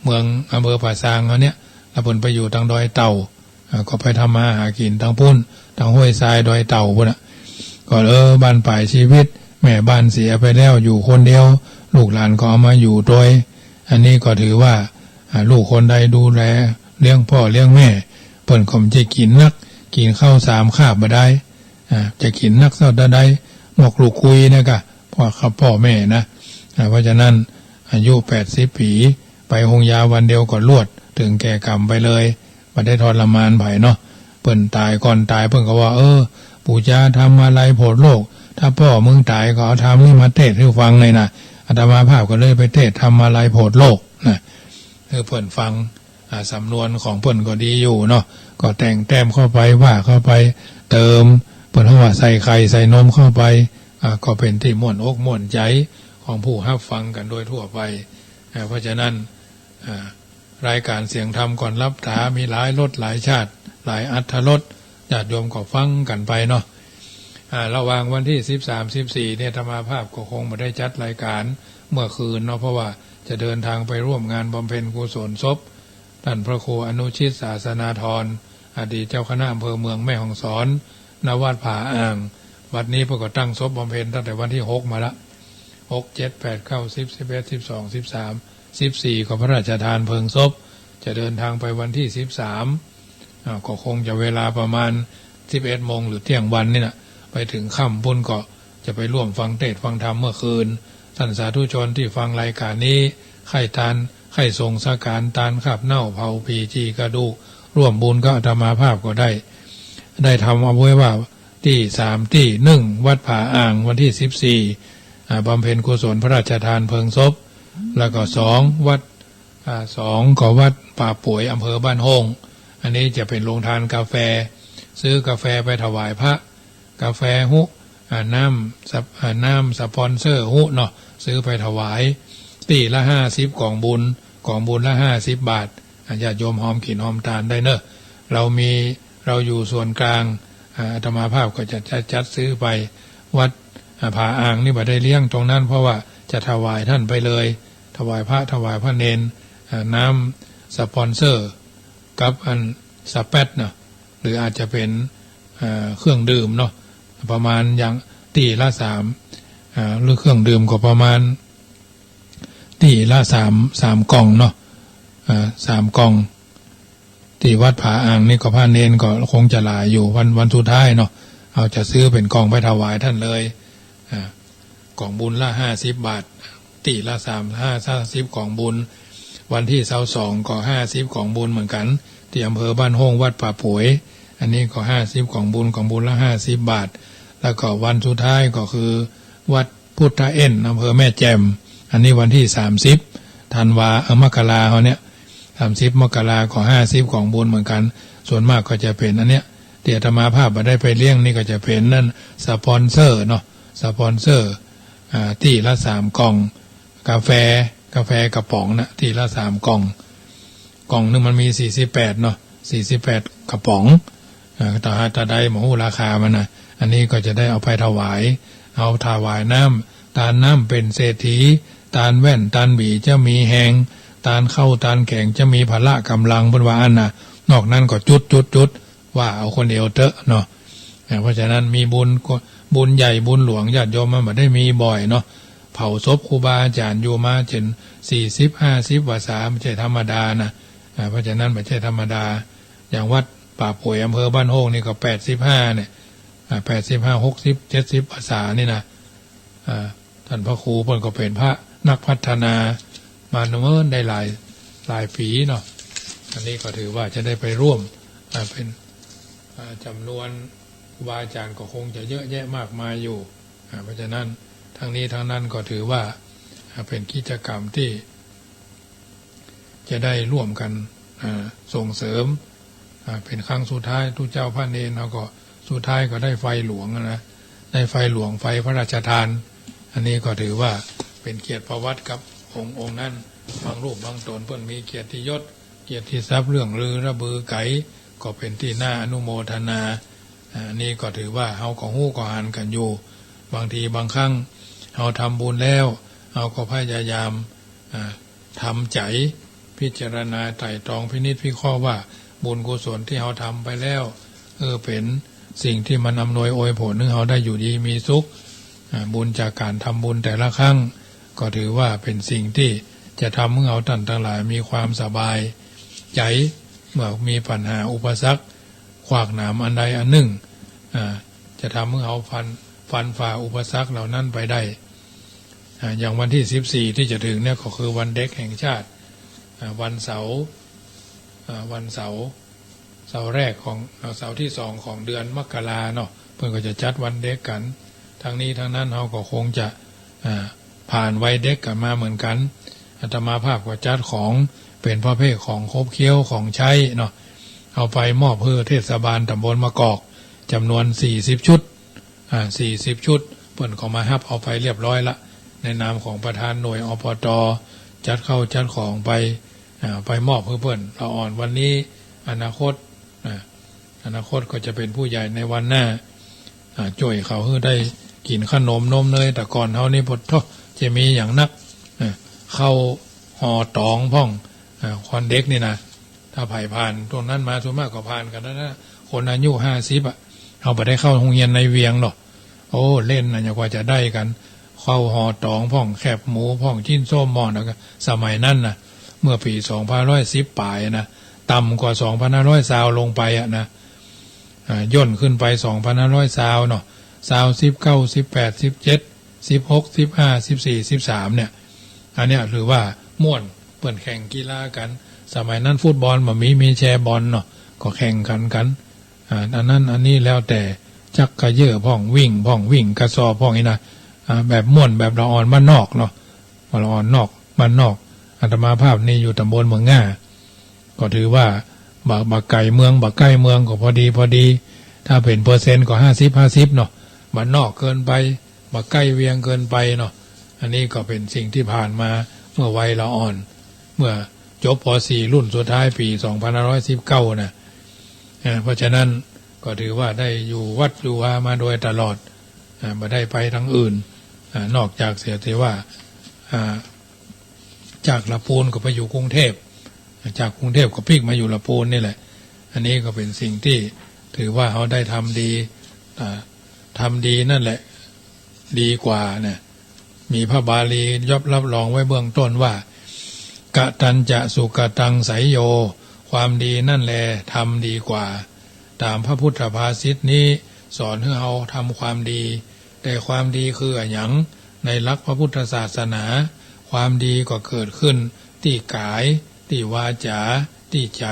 เมืองอำเภอป่าซางเขาเนี่ยแล้วเพิ่นไปอยู่ทางดอยเต่าก็ไปทำมาหากินทางพุ่นทางห้วยทรายดอยเต่าพุ่นก็บ้านปลายชีวิตแม่บ้านเสียไปแล้วอยู่คนเดียวลูกหลานก็เอามาอยู่โดยอันนี้ก็ถือว่าลูกคนใดดูแลเลี้ยงพ่อเลี้ยงแม่เพิ่นก็จะกินนักกินข้าว3 คาบบ่ได้จะกินนักเท่าใดหมกลูกคุยนะพ่อแม่นะเพราะฉะนั้นอายุ80 ปีไปหงยาวันเดียวก็ลวดถึงแก่กรรมไปเลยบ่ได้ทรมานไผเนาะเพิ่นตายก่อนตายเพิ่นก็ว่าปู่ย่าทำอะไรโพดโลกถ้าพ่อมึงตายก็เอาทำนี่มาเทศให้ฟังเลยนะอาตมาภาพก็เลยไปเทศทำอะไรโพดโลกนะคือเพิ่นฟังสำนวนของเพิ่นก็ดีอยู่เนาะก็แต่งแต้มเข้าไปว่าเข้าไปเติมเพิ่นว่าใส่ไข่ใส่นมเข้าไปก็เป็นที่ม่วนอกม่วนใจของผู้รับฟังกันโดยทั่วไปเพราะฉะนั้นรายการเสียงธรรมก่อนรับถามีหลายรสหลายชาติหลายอรรถรสญาติโยมก็ฟังกันไปเนาะระหว่างวันที่13-14เนี่ยธรรมาภาพก็คงไม่ได้จัดรายการเมื่อคืนเนาะเพราะว่าจะเดินทางไปร่วมงานบำเพ็ญกุศลศพท่านพระครูอนุชิตศาสนาธรอดีตเจ้าคณะอำเภอเมืองแม่ฮ่องสอนณวัดผาอ่างวัดนี้เพิ่งก็ตั้งศพบำเพ็ญตั้งแต่วันที่6มาละ6 7 8 9 10 11 12 13 14ก็พระราชทานเพลิงศพจะเดินทางไปวันที่13ก็คงจะเวลาประมาณ11 โมงหรือเที่ยงวันนี่นะไปถึงค่ำพุ่นก็จะไปร่วมฟังเทศน์ฟังธรรมเมื่อคืนท่านสาธุชนที่ฟังรายการนี้ไข่ทานไข่ทรงสการตานขับเน่าเผาผีจีกระดูกร่วมบุญก็อาตมาภาพก็ได้ทำเอาไว้ว่าที่3ที่1วัดผาอ่างวันที่14บำเพ็ญกุศลพระราชทานเพลิงศพแล้วก็2วัด2ก็วัดป่าป่วยอำเภอบ้านโฮงอันนี้จะเป็นโรงทานกาแฟซื้อกาแฟไปถวายพระกาแฟหุน้ำสปอนเซอร์หุเนาะซื้อไปถวายตีละ50กล่องบุญละ50 บาทญาติโยมหอมขินหอมทานได้เนอะเราอยู่ส่วนกลางอาตมาภาพก็จะจัดซื้อไปวัดผาอ่างนี่บ่ได้เลี้ยงตรงนั้นเพราะว่าจะถวายท่านไปเลยถวายพระเนนน้ำสปอนเซอร์กับอันสเปตเนาะหรืออาจจะเป็นเครื่องดื่มเนาะประมาณอย่างตีละ3หรือเครื่องดื่มก็ประมาณตีละ3 กล่องเนาะ3 กล่องที่วัดผาอ่างนี่ก็พระเนนก็คงจะหลายอยู่วันสุดท้ายเนาะเอาจะซื้อเป็นกล่องไปถวายท่านเลยกล่องบุญละ50 บาทตีละ50กล่องบุญวันที่22ก็50กล่องบุญเหมือนกันที่อำเภอบ้านโฮงวัดป่าป่วยอันนี้ก็50กล่องบุญละ50 บาทแล้วก็วันสุดท้ายก็คือวัดพุทธเอ็นอำเภอแม่แจ่มอันนี้วันที่30 ธันวามกราเขาเนี่ย30มกราก็50ของบุญเหมือนกันส่วนมากก็จะเป็นอันเนี้ยเดี๋ยวอาตมาภาพมาได้ไปเลี้ยงนี่ก็จะเป็นนั่นสปอนเซอร์เนาะสปอนเซอร์ที่ละ3กล่องกาแฟกระป๋องนะที่ละ3กล่องนึงมันมี48เนาะ48กระป๋องต่อถ้าได้หมูราคามันนะอันนี้ก็จะได้เอาไปถวายเอาถวายน้ำตาลน้ำเป็นเศรษฐีตาลแว่นตาลบีจะมีแหงตาลเข้าตาลแข็งจะมีพละกำลังบนว่าอันน่ะนอกนั้นก็จุดว่าเอาคนเดียวเตอะเนาะเพราะฉะนั้นมีบุญใหญ่บุญหลวงญาติโยมมันไม่ได้มีบ่อยเนาะเผาศพครูบาอาจารย์อยู่มาจน40-50 พรรษาไม่ใช่ธรรมดานะเพราะฉะนั้นไม่ใช่ธรรมดาอย่างวัดป่าป่วยอำเภอบ้านโฮงนี่ก็85เนี่ย85 60 70 พรรษานี่นะท่านพระครูเพิ่นก็เป็นพระนักพัฒนามาเนิ่นได้หลายปีเนาะอันนี้ก็ถือว่าจะได้ไปร่วมเป็นจำนวนครูบาอาจารย์ก็คงจะเยอะแยะมากมายอยู่เพราะฉะนั้นทั้งนี้ทั้งนั้นก็ถือว่าเป็นกิจกรรมที่จะได้ร่วมกันส่งเสริมเป็นครั้งสุดท้ายทุกเจ้าพระเนรเขาก็สุดท้ายก็ได้ไฟหลวงนะได้ไฟหลวงไฟพระราชทานอันนี้ก็ถือว่าเป็นเกียรติประวัติกับองค์นั้นบางรูปบางตนเพิ่นมีเกียรติยศเกียรติทรัพย์เรื่องลือระบือไก่ก็เป็นที่น่าอนุโมทนาอันนี้ก็ถือว่าเฮาก็ฮู้ก็อ่านกันอยู่บางทีบางครั้งเฮาทำบุญแล้วเฮาก็พยายามทำใจพิจารณาไตร่ตรองพินิจพิเคราะห์ว่าบุญกุศลที่เฮาทำไปแล้วเป็นสิ่งที่มันอำนวยอวยผลให้เฮาได้อยู่ดีมีสุขบุญจากการทำบุญแต่ละครั้งก็ถือว่าเป็นสิ่งที่จะทำให้เฮาท่านทั้งหลายมีความสบายใจเมื่อมีปัญหาอุปสรรคขวากหนามอันใดอันหนึ่งจะทำให้เฮาฟันฝ่าอุปสรรคเหล่านั้นไปได้อย่างวันที่14ที่จะถึงเนี่ยก็คือวันเด็กแห่งชาติวันเสาร์แรกของเสาร์ที่2ของเดือนมกราเนาะเพื่อนก็จะจัดวันเด็กกันทั้งนี้ทั้งนั้นเราก็คงจะผ่านวัยเด็กกันมาเหมือนกันอาตมาภาพก็จัดของเป็นประเภทของครบเคี้ยวของใช้เนาะเอาไปมอบเพื่อเทศบาลตำบลมะกอกจำนวน40ชุด40ชุดเพื่อนก็มาฮับเอาไปเรียบร้อยละในนามของประธานหน่วยอปต.จัดเข้าจัดของไปมอบเพื่อนเราอ่อนวันนี้อนาคตก็จะเป็นผู้ใหญ่ในวันหน้าจ่วยเขาให้ได้กินขนมนมเนยแต่ก่อนเขานี่พดจะมีอย่างนักเข้าห่อตองพ่องคอนเด็กนี่นะถ้าผ่านตรงนั้นมาส่วนมากก็ผ่านกันนะคนอายุ50เขาไปได้เข้าโรงเรียนในเวียงหรอกโอ้เล่นนะอย่างกว่าจะได้กันเข้าห่อตองพ่องแคบหมูพ่องชิ้นส้มหม้อนะสมัยนั้นนะเมื่อปี2510ปลายนะต่ำกว่า2500ซาวลงไปนะย่นขึ้นไป2500ซาวเนาะซาว19 18 17 16 15 14 13เนี่ยอันเนี้ยหรือว่าม่วนเปิ่นแข่งกีฬากันสมัยนั้นฟุตบอลมีแชร์บอลเนาะก็แข่งขันกันอันนั้นอันนี้แล้วแต่จักกระเยอะพ่องวิ่งกระสอบพ่องนี่นะแบบม่วนแบบละอ่อนบ้านนอกเนาะละอ่อนนอกบ้านนอกอาตมาภาพนี่อยู่ตำบลเมืองง่าก็ถือว่าบักไก่เมืองบักใกล้เมืองก็พอดีถ้าเป็นเปอร์เซ็นต์ก็50เนาะบ้านนอกเกินไปบักใกล้เวียงเกินไปเนาะอันนี้ก็เป็นสิ่งที่ผ่านมาเมื่อวัยละอ่อนเมื่อจบป .4 รุ่นสุดท้ายปี2519นะเพราะฉะนั้นก็ถือว่าได้อยู่วัดอยู่วามาโดยตลอดไม่ได้ไปทางอื่นนอกจากเสียทีว่าจากลำพูนก็ไปอยู่กรุงเทพจากกรุงเทพก็พลิกมาอยู่ลำพูนนี่แหละอันนี้ก็เป็นสิ่งที่ถือว่าเขาได้ทำดีนั่นแหละดีกว่าเนี่ยมีพระบาลีรับรองไว้เบื้องต้นว่ากตัญจะสุกตังไสยโยความดีนั่นแหละทำดีกว่าตามพระพุทธภาษิตนี้สอนให้เราทำความดีแต่ความดีคืออะไรอย่างในหลักพระพุทธศาสนาความดีก็เกิดขึ้นที่กายที่วาจาที่ใจ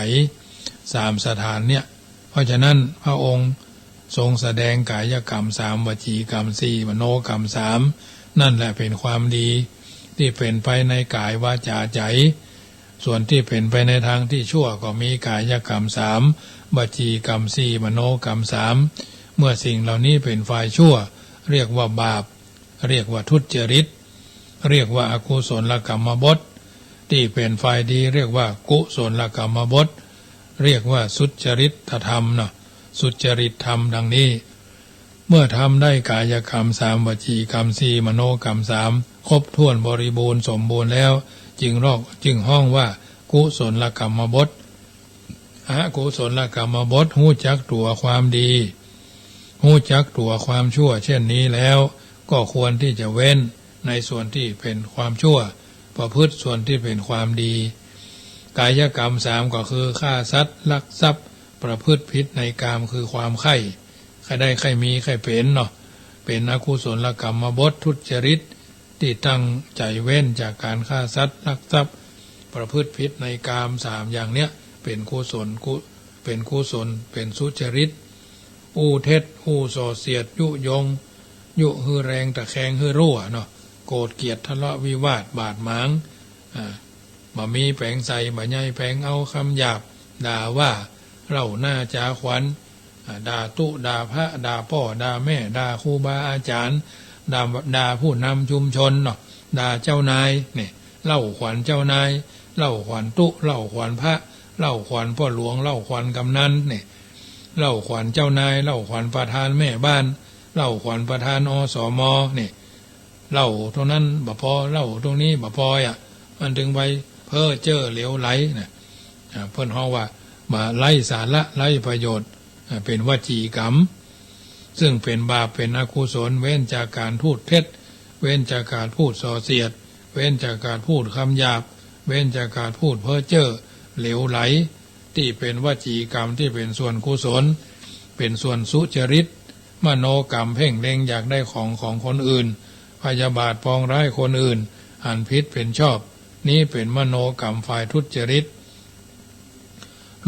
3สถานเนี่ยเพราะฉะนั้นพระองค์ทรงแสดงกายกรรม3วจีกรรม4มโนกรรม3นั่นแหละเป็นความดี ที่เป็นไปในกายวาจาใจส่วนที่เป็นไปในทางที่ชั่วก็มีกายกรรม3วจีกรรม4มโนกรรม3เมื่อสิ่งเหล่านี้เป็นฝ่ายชั่วเรียกว่าบาปเรียกว่าทุจริตเรียกว่าอกุศลกรรมบทที่เป็นฝ่ายดีเรียกว่ากุศลกรรมบทเรียกว่าสุจริตธรรมเนาะสุจริตธรรมดังนี้เมื่อทำได้กายกรรม3วจีกรรม4มโนกรรม3ครบถ้วนบริบูรณ์สมบูรณ์แล้วจึงห้องว่ากุศลกรรมบทอกุศลกรรมบทหู้จักตัวความดีหู้จักตัวความชั่วเช่นนี้แล้วก็ควรที่จะเว้นในส่วนที่เป็นความชั่วประพฤติส่วนที่เป็นความดีกายกรรม3ก็คือฆ่าสัตว์ลักทรัพย์ประพฤติผิดในกามคือความใคร่ใครได้ใครมีใครเป็นเนาะเป็นอกุศลกรรมบททุจริตที่ตั้งใจเว้นจากการฆ่าสัตว์ลักทรัพย์ประพฤติผิดในกาม3อย่างเนี้ยเป็นกุศลเป็นสุจริตอู้เท็จอู้ส่อเสียดยุยงยุฮือแรงตะแคงฮือรั่วเนาะโกรธเกลียดทะเลาะวิวาทบาดหมางบ่มีแผงใส่บ่ใหญ่แผงเอาคำหยาบด่าว่าเล่าหน้าจาขวัญด่าตุด่าพระด่าพ่อด่าแม่ด่าครูบาอาจารย์ด่าผู้นำชุมชนเนาะด่าเจ้านายเนี่ยเล่าขวัญเจ้านายเล่าขวัญตุเล่าขวัญพระเล่าขวัญพ่อหลวงเล่าขวัญกำนันเนี่ยเล่าขวัญเจ้านายเล่าขวัญประธานแม่บ้านเล่าขวัญประธานอสมเนี่ยเล่าตรงนั้นบ่พอเล่าตรงนี้บ่พอมันถึงไปเพ้อเจ้อเหลวไหลนะเพิ่นฮ้องว่ามาไล่สาระไล่ประโยชน์เป็นวจีกรรมซึ่งเป็นบาปเป็นอกุศลเว้นจากการพูดเท็จเว้นจากการพูดส่อเสียดเว้นจากการพูดคำหยาบเว้นจากการพูดเพ้อเจ้อเหลวไหลที่เป็นวจีกรรมที่เป็นส่วนกุศลเป็นส่วนสุจริตมโนกรรมเพ่งเล็งอยากได้ของคนอื่นพยาบาทปองร้ายคนอื่นอันพิษเป็นชอบนี้เป็นมโนกรรมฝ่ายทุจริต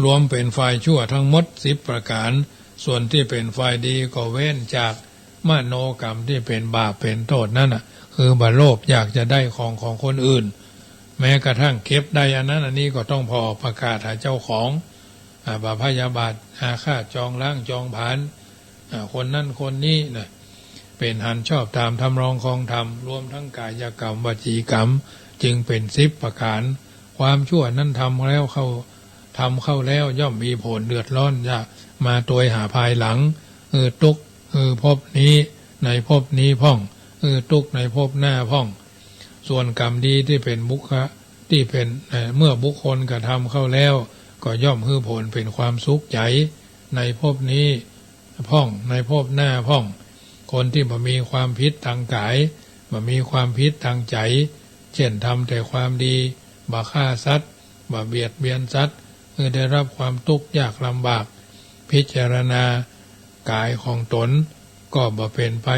รวมเป็นฝ่ายชั่วทั้งหมด10ประการส่วนที่เป็นฝ่ายดีก็เว้นจากมโนกรรมที่เป็นบาปเป็นโทษนั่นน่ะคือบาโลภอยากจะได้ของคนอื่นแม้กระทั่งเก็บได้อันนั้นอันนี้ก็ต้องพอประกาศหาเจ้าของบาพยาบาทอาฆาตจองล้างจองผานคนนั่นคนนี้นะเป็นหันชอบตามทำรองคองธรรมรวมทั้งกายกรรมวจีกรรมจึงเป็น10ประการความชั่วนั้นทำเข้าแล้วย่อมมีผลเดือดร้อนจะมาตัวหาภายหลังทุกภพนี้ในภพนี้พ่องทุกในภพหน้าพ่องส่วนกรรมดีที่เป็นบุคที่เป็นเมื่อบุคคลกระทำเข้าแล้วก็ย่อมผลเป็นความสุขใจในภพนี้พ่องในภพหน้าพ่องคนที่บ่มีความพิษทางกายบ่มีความพิษทางใจเช่นทำแต่ความดีบ่ฆ่าสัตว์บ่เบียดเบียนสัตว์ได้รับความทุกข์ยากลำบากพิจารณากายของตนก็บ่เป็นไป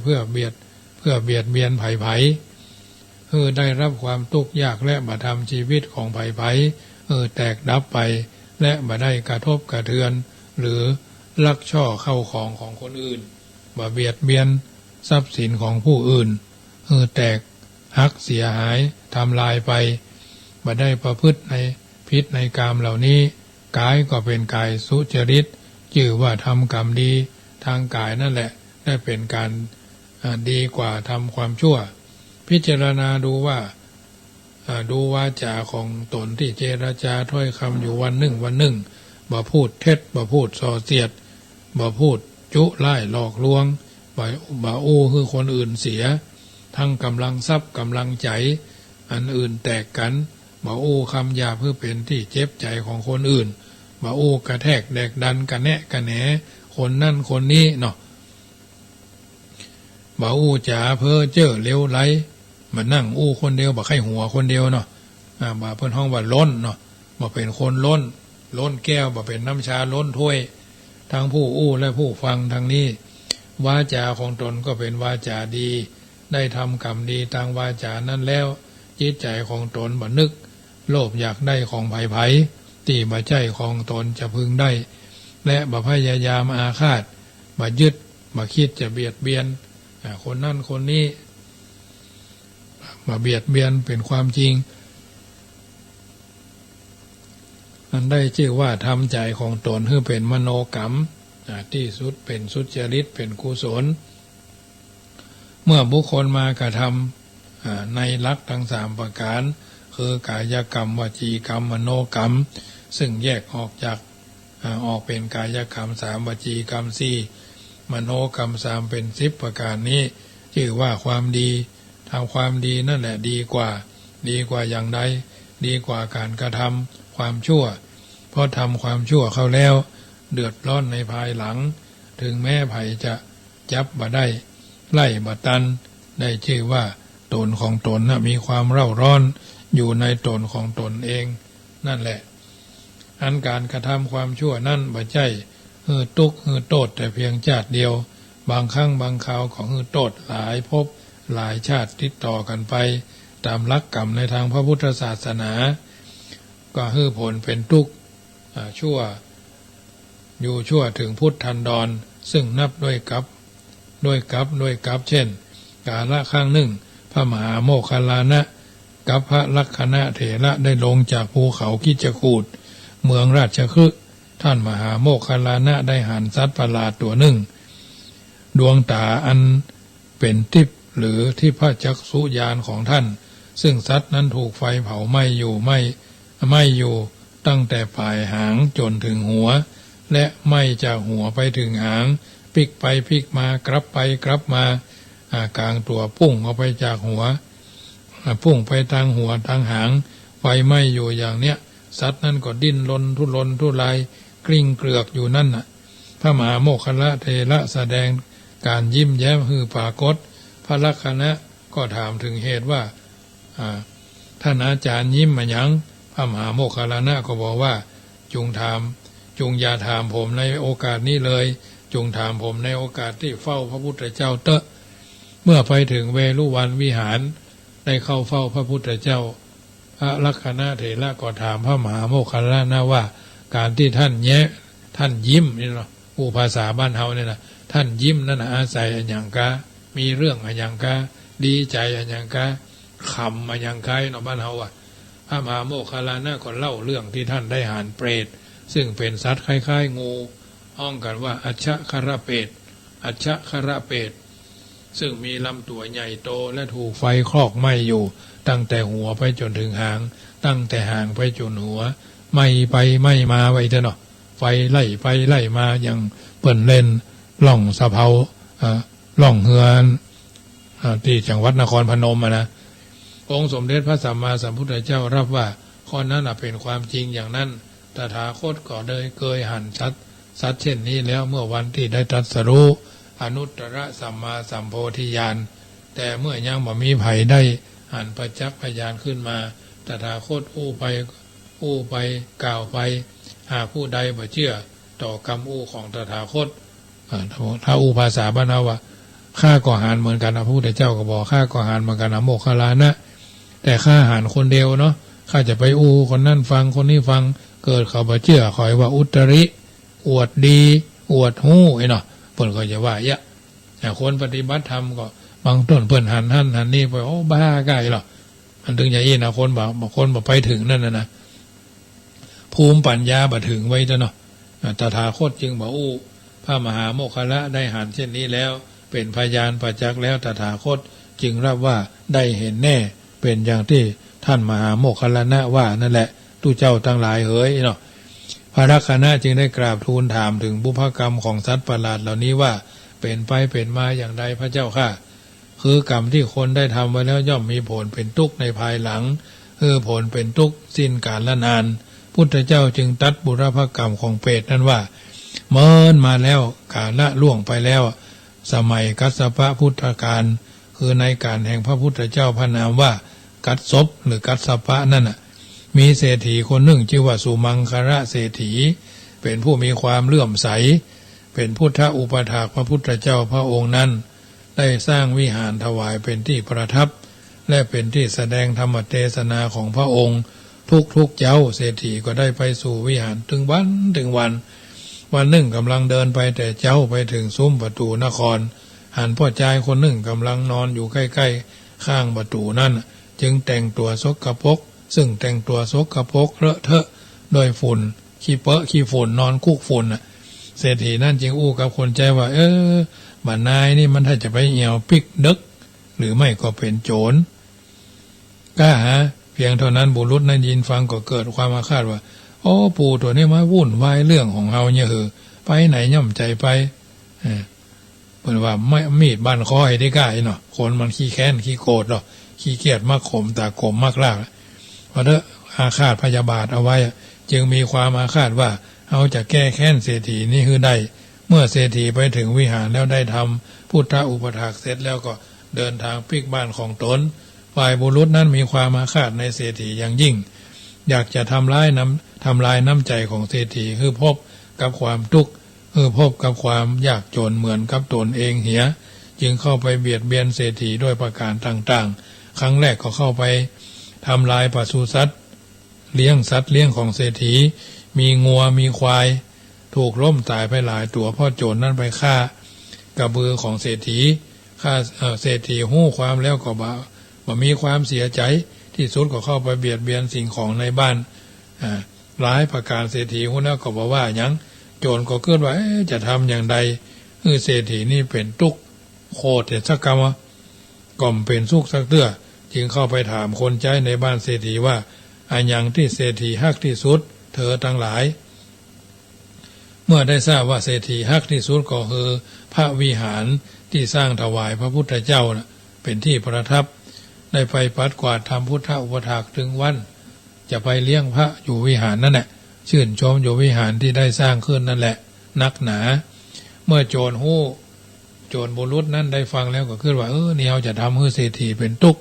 เพื่อเบียดเบียนไผ่ได้รับความทุกข์ยากและบ่ทำชีวิตของไผ่แตกดับไปและบ่ได้กระทบกระเทือนหรือลักช่อเข้าของคนอื่นบ่เบียดเบียนทรัพย์สินของผู้อื่นแตกหักเสียหายทำลายไปบ่ได้ประพฤติในพิษในกามเหล่านี้กายก็เป็นกายสุจริตชื่อว่าทำกรรมดีทางกายนั่นแหละได้เป็นการดีกว่าทำความชั่วพิจารณาดูวาจาของตนที่เจรจาถ้อยคำอยู่วันหนึ่งบ่พูดเท็จบ่พูดส่อเสียดบ่พูดจุไล่หลอกลวงบ่อู้คือคนอื่นเสียทั้งกำลังทรัพย์กำลังใจอันอื่นแตกกันบ่อู้คำหยาบเพื่อเป็นที่เจ็บใจของคนอื่นบ่อู้กระแทกแดกดันกระแนะกระแหนคนนั่นคนนี้เนาะบ่อู้จ๋าเพ้อเจ้อเลวไหลมานั่งอู้คนเดียวบ่ไข้หัวคนเดียวเนาะบ่เพิ่นห้องว่าล้นเนาะบ่เป็นคนล้นแก้วบ่เป็นน้ำชาล้นถ้วยทั้งผู้อู้และผู้ฟังทางนี้วาจาของตนก็เป็นวาจาดีได้ทำกรรมดีทางวาจานั้นแล้วจิตใจของตนบ่นึกโลภอยากได้ของไผ่ที่บ่ใช่ของตนจะพึงได้และบ่พยายามอาฆาตบ่ยึดบ่คิดจะเบียดเบียนคนนั่นคนนี้ มาเบียดเบียนเป็นความจริงอันได้ชื่อว่าทำใจของตนให้เป็นมโนกรรมที่สุดเป็นสุจริตเป็นกุศลเมื่อบุคคลมากระทำในหลักทั้ง3ประการคือกายกรรมวจีกรรมมโนกรรมซึ่งแยกออกเป็นกายกรรม3วจีกรรม4มโนกรรม3เป็น10ประการนี้ชื่อว่าความดีทำความดีนั่นแหละดีกว่าอย่างใดดีกว่าการกระทำความชั่วเพราะทำความชั่วเข้าแล้วเดือดร้อนในภายหลังถึงแม้ไผจะจับบ่ได้ไล่บ่ตันได้ชื่อว่าตนของตนมีความเร่าร้อนอยู่ในตนของตนเองนั่นแหละอันการกระทำความชั่วนั่นบ่ใช่ทุกข์โทษแต่เพียงชาติเดียวบางครั้งบางคราวของโทษหลายภพหลายชาติติดต่อกันไปตามหลักกรรมในทางพระพุทธศาสนาก็ให้ผลเป็นทุกข์ชั่วอยู่ชั่วถึงพุทธันดรซึ่งนับด้วยกับเช่นกาลครั้งหนึ่งพระมหาโมคคัลลานะกับพระลักขณะเถระได้ลงจากภูเขาคิจกูฏเมืองราชคฤห์ท่านมหาโมคคัลลานะได้หันสัตว์ประหลาดตัวหนึ่งดวงตาอันเป็นทิพย์หรือที่พระจักษุญาณของท่านซึ่งสัตว์นั้นถูกไฟเผาไหม้อยู่ตั้งแต่ปลายหางจนถึงหัวและไหม้จากหัวไปถึงหางพลิกไปพลิกมากลับไปกลับมากลางตัวพุ่งออกไปจากหัวพุ่งไปทางหัวทางหางไฟไหม้อยู่อย่างเนี้ยสัตว์นั้นก็ดิ้นรนทุรายกลิ้งเกลือกอยู่นั่นน่ะพระมหาโมคคัลลาเถระแสดงการยิ้มแย้มฮือปรากฏพระลักขณะก็ถามถึงเหตุว่าท่านอาจารย์ยิ้มมาหยังพระมหาโมคคัลลานะก็บอกว่าจงอย่าถามผมในโอกาสนี้เลยจงถามผมในโอกาสที่เฝ้าพระพุทธเจ้าเตอะเมื่อไปถึงเวรุวันวิหารได้เข้าเฝ้าพระพุทธเจ้าพระลักขณะเถระก็ถามพระมหาโมคคัลลานะว่าการที่ท่านยิ้มนี่เนาะผู้ภาษาบ้านเฮาเนี่ยนะท่านยิ้มนั่นอาศัยอันอย่างกะมีเรื่องอันอย่างกะดีใจอันอย่างกะขำอันอย่างกะเนาะบ้านเฮาพระมหาโมคคัลลานะก็เล่าเรื่องที่ท่านได้หันเปรตซึ่งเป็นสัตว์คล้ายๆงูอ้องกันว่าอัชฌคระเปรตซึ่งมีลำตัวใหญ่โตและถูกไฟคลอกไหม้อยู่ตั้งแต่หัวไปจนถึงหางตั้งแต่หางไปจนหัวไหม้ไปไหม้มาไว้เถอะเนาะไฟไล่ไปไล่มาอย่างเปิ่นเล่นล่องสะเพาล่องเฮือนที่จังหวัดนครพนมนะองค์สมเด็จพระสัมมาสัมพุทธเจ้ารับว่าข้อนั้นเป็นความจริงอย่างนั้นตถาคตก็เลยเคยหันสัตว์เช่นนี้แล้วเมื่อวันที่ได้ตรัสรู้อนุตตรสัมมาสัมโพธิญาณแต่เมื่อยังบ่มีไผได้หันประจักษ์พยานขึ้นมาตถาคตอู้ไปกล่าวไปหากผู้ใดบ่เชื่อต่อกรรมอู้ของตถาคตถ้าอู้ภาษาบ้านเราว่าข้าก็หารเหมือนกันพระพุทธเจ้าก็บอกข้าก็หารเหมือนกันโมคคัลลานะแต่ข้าหารคนเดียวเนาะข้าจะไปอู้คนนั่นฟังคนนี้ฟังเกิดเขาบ่เชื่อคอยว่าอุตริอวดดีอวดหู้เนาะเพิ่นก็จะว่ายะแต่คนปฏิบัติธรรมก็บางต้นเพิ่นหันนี่ไปโอ้บ้าไก่หรอมันถึงอย่างนี้นะคนบอกไปถึงนั่นนะภูมิปัญญาบ่ถึงไว้เนาะตถาคตจึงบอกอู้พระมหาโมคคัลละได้หันเช่นนี้แล้วเป็นพยานประจักษ์แล้วตถาคตจึงรับว่าได้เห็นแน่เป็นอย่างที่ท่านมหาโมคคัลลานะว่านั่นแหละตู้เจ้าทั้งหลายเอ๋ยเนาะพระลักขณะจึงได้กราบทูลถามถึงบุพกรรมของสัตว์ประหลาดเหล่านี้ว่าเป็นไปเป็นมาอย่างไรพระเจ้าค่ะคือกรรมที่คนได้ทำไว้แล้วย่อมมีผลเป็นทุกข์ในภายหลังผลเป็นทุกข์สิ้นกาลละนานพุทธเจ้าจึงตัดบุรพกรรมของเปรตนั้นว่าเมินมาแล้วกาละล่วงไปแล้วสมัยกัสสปะพุทธกาลคือในการแห่งพระพุทธเจ้าพระนามว่ากัสสปหรือกัสสปะนั่นมีเศรษฐีคนหนึ่งชื่อว่าสุมังคระเศรษฐีเป็นผู้มีความเลื่อมใสเป็นพุทธอุปถากพระพุทธเจ้าพระองค์นั้นได้สร้างวิหารถวายเป็นที่ประทับและเป็นที่แสดงธรรมเทศนาของพระองค์ทุกเจ้าเศรษฐีก็ได้ไปสู่วิหารถึงวันวันหนึ่งกำลังเดินไปแต่เจ้าไปถึงซุ้มประตูนครหันพ่อชายคนหนึ่งกำลังนอนอยู่ใกล้ ข้างประตูนั่นจึงแต่งตัวสกปรกซึ่งแต่งตัวสกปรกเลอะเทอะโดยฝุ่นขี้เปอะขี้ฝุ่นนอนคุกฝุ่นเศรษฐีนั่นจึงอู้กับคนใจว่าบ้านนายนี่มันถ้าจะไปเหี่ยวปิกดึกหรือไม่ก็เป็นโจรกล้าหาเพียงเท่านั้นบุรุษนั้นยินฟังก็เกิดความอาฆาตว่าโอ้ปู่ตัวนี้มาวุ่นวายเรื่องของเฮาเนี่ยไปไหนย่อมใจไปเพิ่นว่าไม่มีดบ้านคอให้ได้กล้าเนาะคนมันขี้แค้นขี้โกรธหรอกขี้เกียจมากข่มตาข่มมากลากเพราะเด้ออาฆาตพยาบาทเอาไว้จึงมีความอาฆาตว่าเอาจะแก้แค้นเศรษฐีนี่คือได้เมื่อเศรษฐีไปถึงวิหารแล้วได้ทำพุทธอุปถากเสร็จแล้วก็เดินทางพลิกบ้านของตนฝ่ายบุรุษนั้นมีความอาฆาตในเศรษฐีอย่างยิ่งอยากจะทำลายน้ำใจของเศรษฐีคือพบกับความทุกข์พบกับความยากจนเหมือนกับตนเองเหียจึงเข้าไปเบียดเบียนเศรษฐีด้วยประการต่างๆครั้งแรกก็เข้าไปทำลายปศุสัตว์เลี้ยงสัตว์เลี้ยงของเศรษฐีมีงัวมีควายถูกล้มตายไปหลายตัวเพราะโจรนั้นไปฆ่ากระบือของเศรษฐีฆ่าเศรษฐีหู้ความแล้วก็บ่มีความเสียใจที่สุดก็เข้าไปเบียดเบียนสิ่งของในบ้านหลายประการเศรษฐีหู้แล้วก็บอกว่าหยังโจรก็เกิดว่าจะทำอย่างใดเศรษฐีนี่เป็นตุกโคตรสักกรรมก่อมเป็นสุกสักเตื้อจึงเข้าไปถามคนใจในบ้านเศรษฐีว่าอันยังที่เศรษฐีฮักที่สุดเธอทั้งหลายเมื่อได้ทราบว่าเศรษฐีฮักที่สุดก็คือพระวิหารที่สร้างถวายพระพุทธเจ้านะเป็นที่ประทับได้ไปปัดกวาดทำพุทธอุปถากถึงวันจะไปเลี้ยงพระอยู่วิหารนั่นแหละชื่นชมอยู่วิหารที่ได้สร้างขึ้นนั่นแหละนักหนาเมื่อโจรบุรุษนั้นได้ฟังแล้วก็คิดว่านี่เราจะทำให้เศรษฐีเป็นตุก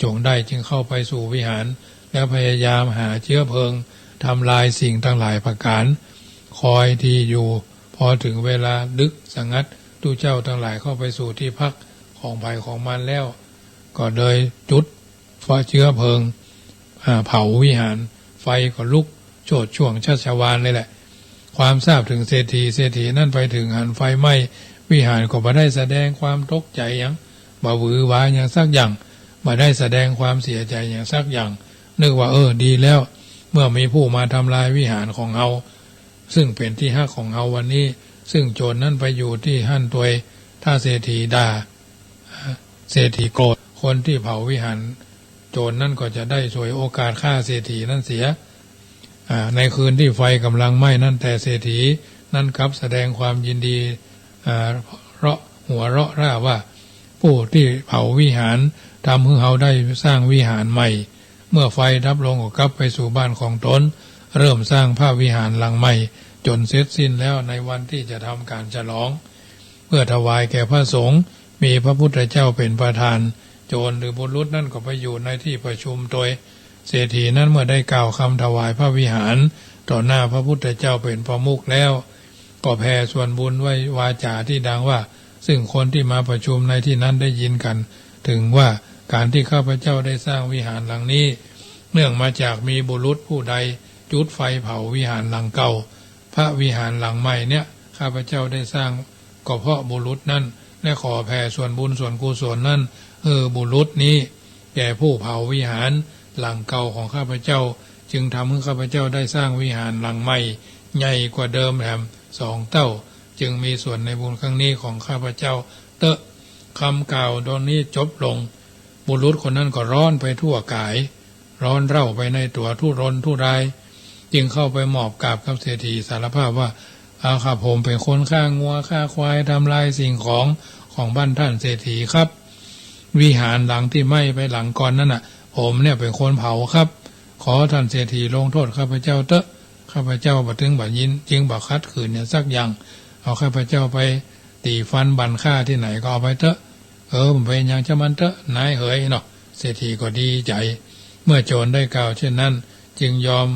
จงได้จึงเข้าไปสู่วิหารแล้วพยายามหาเชื้อเพลิงทำลายสิ่งทั้งหลายประการคอยที่อยู่พอถึงเวลาดึกสงัดตู้เจ้าทั้งหลายเข้าไปสู่ที่พักของภัยของมันแล้วก็เลยจุดไฟเชื้อเพลิงเผาวิหารไฟก็ลุกโชติช่วงชัชวาลเลยแหละความทราบถึงเศรษฐีนั่นไปถึงหันไฟไหม้วิหารก็บ่ได้แสดงความตกใจอย่างบ่หวือหวาอย่างสักอย่างบ่ได้แสดงความเสียใจอย่างสักอย่างนึกว่าดีแล้วเมื่อมีผู้มาทำลายวิหารของเราซึ่งเป็นที่ฮักของเราวันนี้ซึ่งโจรนั่นไปอยู่ที่หั่นตัวถ้าเศรษฐีด่าเศรษฐีโกรธคนที่เผาวิหารโจรนั่นก็จะได้ฉวยโอกาสฆ่าเศรษฐีนั่นเสียในคืนที่ไฟกำลังไหม้นั่นแต่เศรษฐีนั่นกลับแสดงความยินดีหัวเราะร่าว่าผู้ที่เผาวิหารทำให้เขาได้สร้างวิหารใหม่เมื่อไฟดับลงก็กลับไปสู่บ้านของตนเริ่มสร้างพระวิหารหลังใหม่จนเสร็จสิ้นแล้วในวันที่จะทำการฉลองเพื่อถวายแก่พระสงฆ์มีพระพุทธเจ้าเป็นประธานโจรหรือบุรุษนั่นก็ไปอยู่ในที่ประชุมโดยเศรษฐีนั้นเมื่อได้กล่าวคำถวายพระวิหารต่อหน้าพระพุทธเจ้าเป็นประมุขแล้วก็แผ่ส่วนบุญไว้วาจาที่ดังว่าซึ่งคนที่มาประชุมในที่นั้นได้ยินกันถึงว่าการที่ข้าพเจ้าได้สร้างวิหารหลังนี้เนื่องมาจากมีบุรุษผู้ใดจุดไฟเผาวิหารหลังเก่าพระวิหารหลังใหม่เนี่ยข้าพเจ้าได้สร้างก็เพราะบุรุษนั้นและขอแผ่ส่วนบุญส่วนกุศลนั้นบุรุษนี้แก่ผู้เผาวิหารหลังเก่าของข้าพเจ้าจึงทำให้ข้าพเจ้าได้สร้างวิหารหลังใหม่ใหญ่กว่าเดิมแถม2 เท่าจึงมีส่วนในบุญครั้งนี้ของข้าพเจ้าคำกล่าวตอนนี้จบลงบุรุษคนนั้นก็ร้อนไปทั่วกายร้อนเร่าไปในตัวทุรนทุรายจึงเข้าไปหมอบกราบกับเศรษฐีสารภาพว่าข้าผมเป็นคนฆ่างัวฆ่าควายทำลายสิ่งของบ้านท่านเศรษฐีครับวิหารหลังที่ไหม้ไปหลังก่อนนั่นน่ะผมเนี่ยเป็นคนเผาครับขอท่านเศรษฐีลงโทษข้าพเจ้าข้าพเจ้าบัดถึงบัดยินจึงบักคัดขืนเนี่ยสักอย่างเอาข้าพเจ้าไปตีฟันบันฆ่าที่ไหนก็เอาไปผมไปยังจะมันนายเหยเนาะเศรษฐีก็ดีใจเมื่อโจรได้กล่าวเช่นนั้นจึงยอม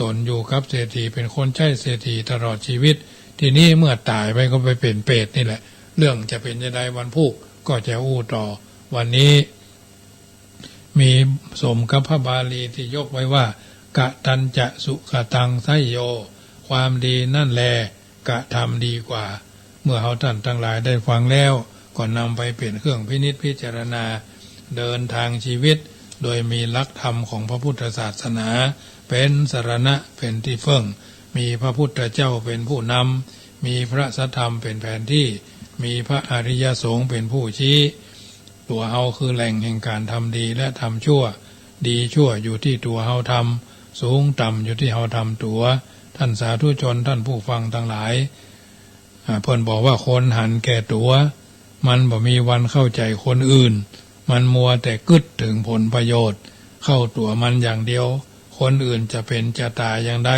ตนอยู่กับเศรษฐีเป็นคนใช้เศรษฐีตลอดชีวิตทีนี้เมื่อตายไปก็ไปเป็นเปรตนี่แหละเรื่องจะเป็นยังไงวันพุธก็จะอู้ต่อวันนี้มีสมกับพระบาลีที่ยกไว้ว่ากะตัญจะสุขตังไสโยความดีนั่นแลกะทำดีกว่าเมื่อเขาท่านทั้งหลายได้ฟังแล้วก็นำไปเป็นเครื่องพินิจพิจารณา เดินทางชีวิตโดยมีหลักธรรมของพระพุทธศาสนาเป็นสรณะเป็นที่เฟื่องมีพระพุทธเจ้าเป็นผู้นำมีพระสัทธรรมเป็นแผนที่มีพระอริยสงฆ์เป็นผู้ชี้ตัวเฮาคือแหล่งแห่งการทำดีและทำชั่วดีชั่วอยู่ที่ตัวเฮาทำสูงต่ำอยู่ที่เฮาทำตัวท่านสาธุชนท่านผู้ฟังทั้งหลายเพิ่นบอกว่าคนหันแก่ตัวมันบ่มีวันเข้าใจคนอื่นมันมัวแต่กึดถึงผลประโยชน์เข้าตัวมันอย่างเดียวคนอื่นจะเป็นจะตายอย่างใด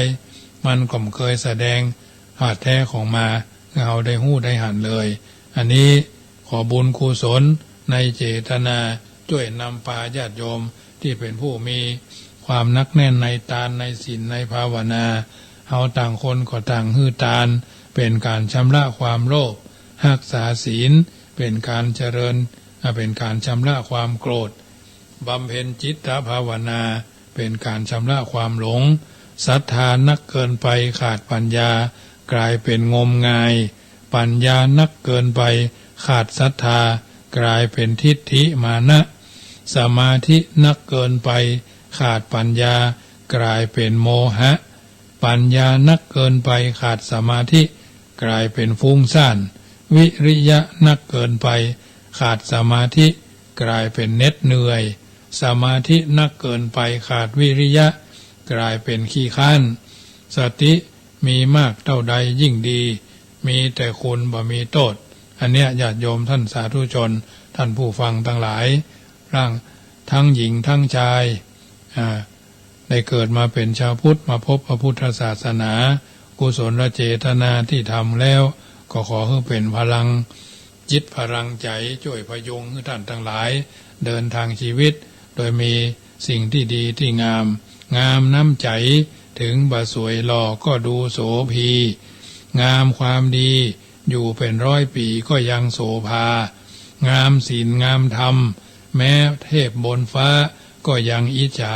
มันก็ไม่เคยแสดงหาดแท้ของมาเราได้หู้ได้หันเลยอันนี้ขอบุญกุศลในเจตนาช่วยนำพาญาติโยมที่เป็นผู้มีความนักแน่นในตานในศีลในภาวนาเฮาต่างคนก็ต่างฮื้อตานเป็นการชำระความโลภรักษาศีลเป็นการเจริญเป็นการชำระความโกรธบำเพ็ญจิตตภาวนาเป็นการชำระความหลงศรัทธานักเกินไปขาดปัญญากลายเป็นงมงายปัญญานักเกินไปขาดศรัทธากลายเป็นทิฏฐิมานะสมาธินักเกินไปขาดปัญญากลายเป็นโมหะปัญญานักเกินไปขาดสมาธิกลายเป็นฟุ้งซ่านวิริยะนักเกินไปขาดสมาธิกลายเป็นเหน็ดเหนื่อยสมาธินักเกินไปขาดวิริยะกลายเป็นขี้ข้านสติมีมากเท่าใดยิ่งดีมีแต่คุณบ่มีโทษอันเนี้ยญาติโยมท่านสาธุชนท่านผู้ฟังทั้งหลายร่างทั้งหญิงทั้งชายได้เกิดมาเป็นชาวพุทธมาพบพระพุทธศาสนากุศลเจตนาที่ทำแล้วก็ขอให้เป็นพลังจิตพลังใจช่วยพยุงให้ท่านทั้งหลายเดินทางชีวิตโดยมีสิ่งที่ดีที่งามน้ำใจถึงบ่สวยหล่อก็ดูโสภีงามความดีอยู่เป็นร้อยปีก็ยังโสภางามศีลงามธรรมแม้เทพบนฟ้าก็ยังอิจฉา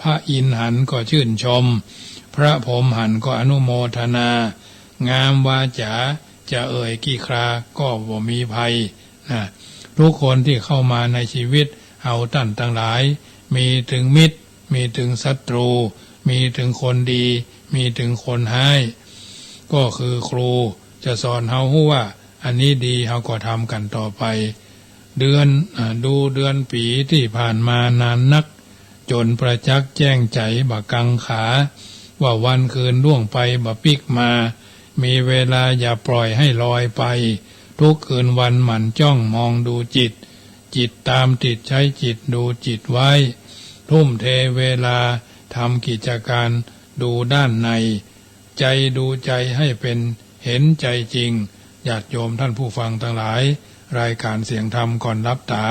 พระอินทร์หันก็ชื่นชมพระพรหมหันก็อนุโมทนางามวาจาจะเอ่ยกี่คราก็บ่มีภัยทุกคนที่เข้ามาในชีวิตเอาท่านทั้งหลายมีถึงมิตรมีถึงศัตรูมีถึงคนดีมีถึงคนร้ายก็คือครูจะสอนเฮาว่าอันนี้ดีเฮาก็ทำกันต่อไปดูเดือนปีที่ผ่านมานานนักจนประจักษ์แจ้งใจบะกังขาว่าวันคืนล่วงไปบะปิกมามีเวลาอย่าปล่อยให้ลอยไปทุกคืนวันหมั่นจ้องมองดูจิตตามติดใช้จิตดูจิตไว้ทุ่มเทเวลาทำกิจการดูด้านในใจดูใจให้เป็นเห็นใจจริงญาติโยมท่านผู้ฟังทั้งหลายรายการเสียงธรรมก่อนรับตา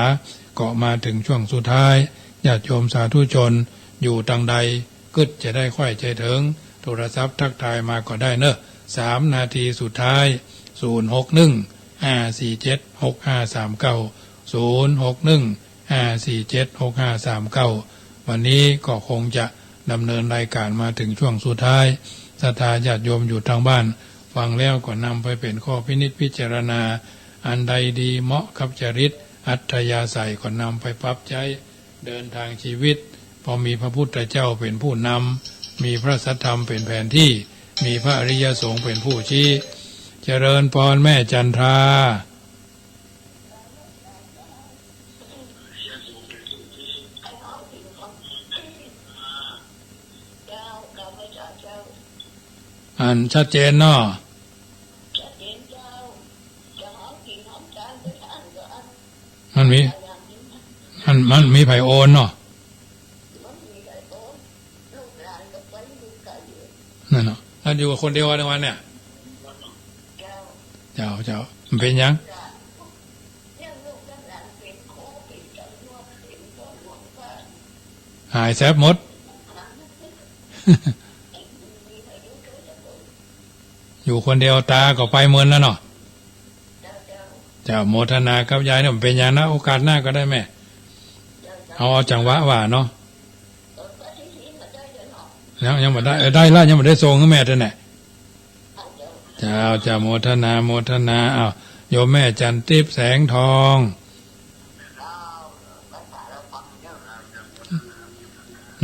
ก็มาถึงช่วงสุดท้ายญาติโยมสาธุชนอยู่ทางใดกึดจะได้ค่อยใจถึงโทรศัพท์ทักทายมาก็ได้เนอะ3 นาทีสุดท้าย061-547-6539 วันนี้ก็คงจะดำเนินรายการมาถึงช่วงสุดท้ายศรัทธาญาติโยมอยู่ทางบ้านฟังแล้วก็นำไปเป็นข้อพินิจพิจารณาอันใดดีเหมาะกับจริตอัธยาศัยก็นำไปปรับใช้เดินทางชีวิตพอมีพระพุทธเจ้าเป็นผู้นำมีพระสัทธรรมเป็นแผนที่มีพระอริยสงฆ์เป็นผู้ชี้เจริญพรแม่จันทราอันชัดเจนเนาะมันมีไผโอนเนาะนั่นเนาะท่านอยู่กับคนเดียวในวันเนี่ยเจ้ามันเป็นยังหายแซบหมด อยู่คนเดียวตาก็ไปเมินแล้วเนาะเจ้าโมทนากับยายเนี่ยมันเป็นยังนะโอกาสหน้าก็ได้แม่เอาจังหวะว่าเนาะยังไม่ได้ได้แล้วยังไม่ได้ส่งให้แม่ด้วยเนี่ยเจ้าโมทนาอ้าวโยมแม่จันทิพย์แสงทอง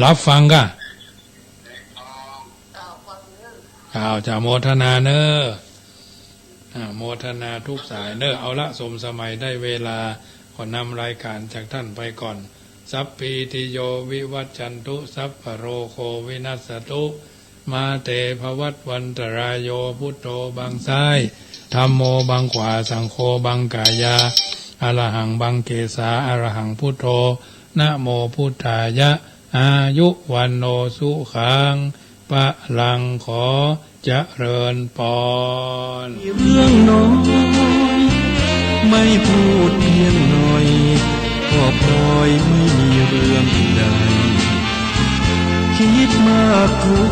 รับฟังก็จะโมทนาเนอโมทนาทุกสายเนอเอาละสมสมัยได้เวลาขอนำรายการจากท่านไปก่อนสัพพีติโยวิวัจจันตุสัพพโรโควินัสสตุมาเตภวัตวันตรายโยพุทโธบังซ้ายธัมโมบังขวาสังโฆบังกายาอรหังบังเกสาอรหังพุทโธนะโมพุทธายะอายุวันโนสุขังปะลังขอเจริญปอนเรื่องน้อยไม่พูดเพียงหน่อยก็พลอยไม่มีเรื่องใดคิดมากทุก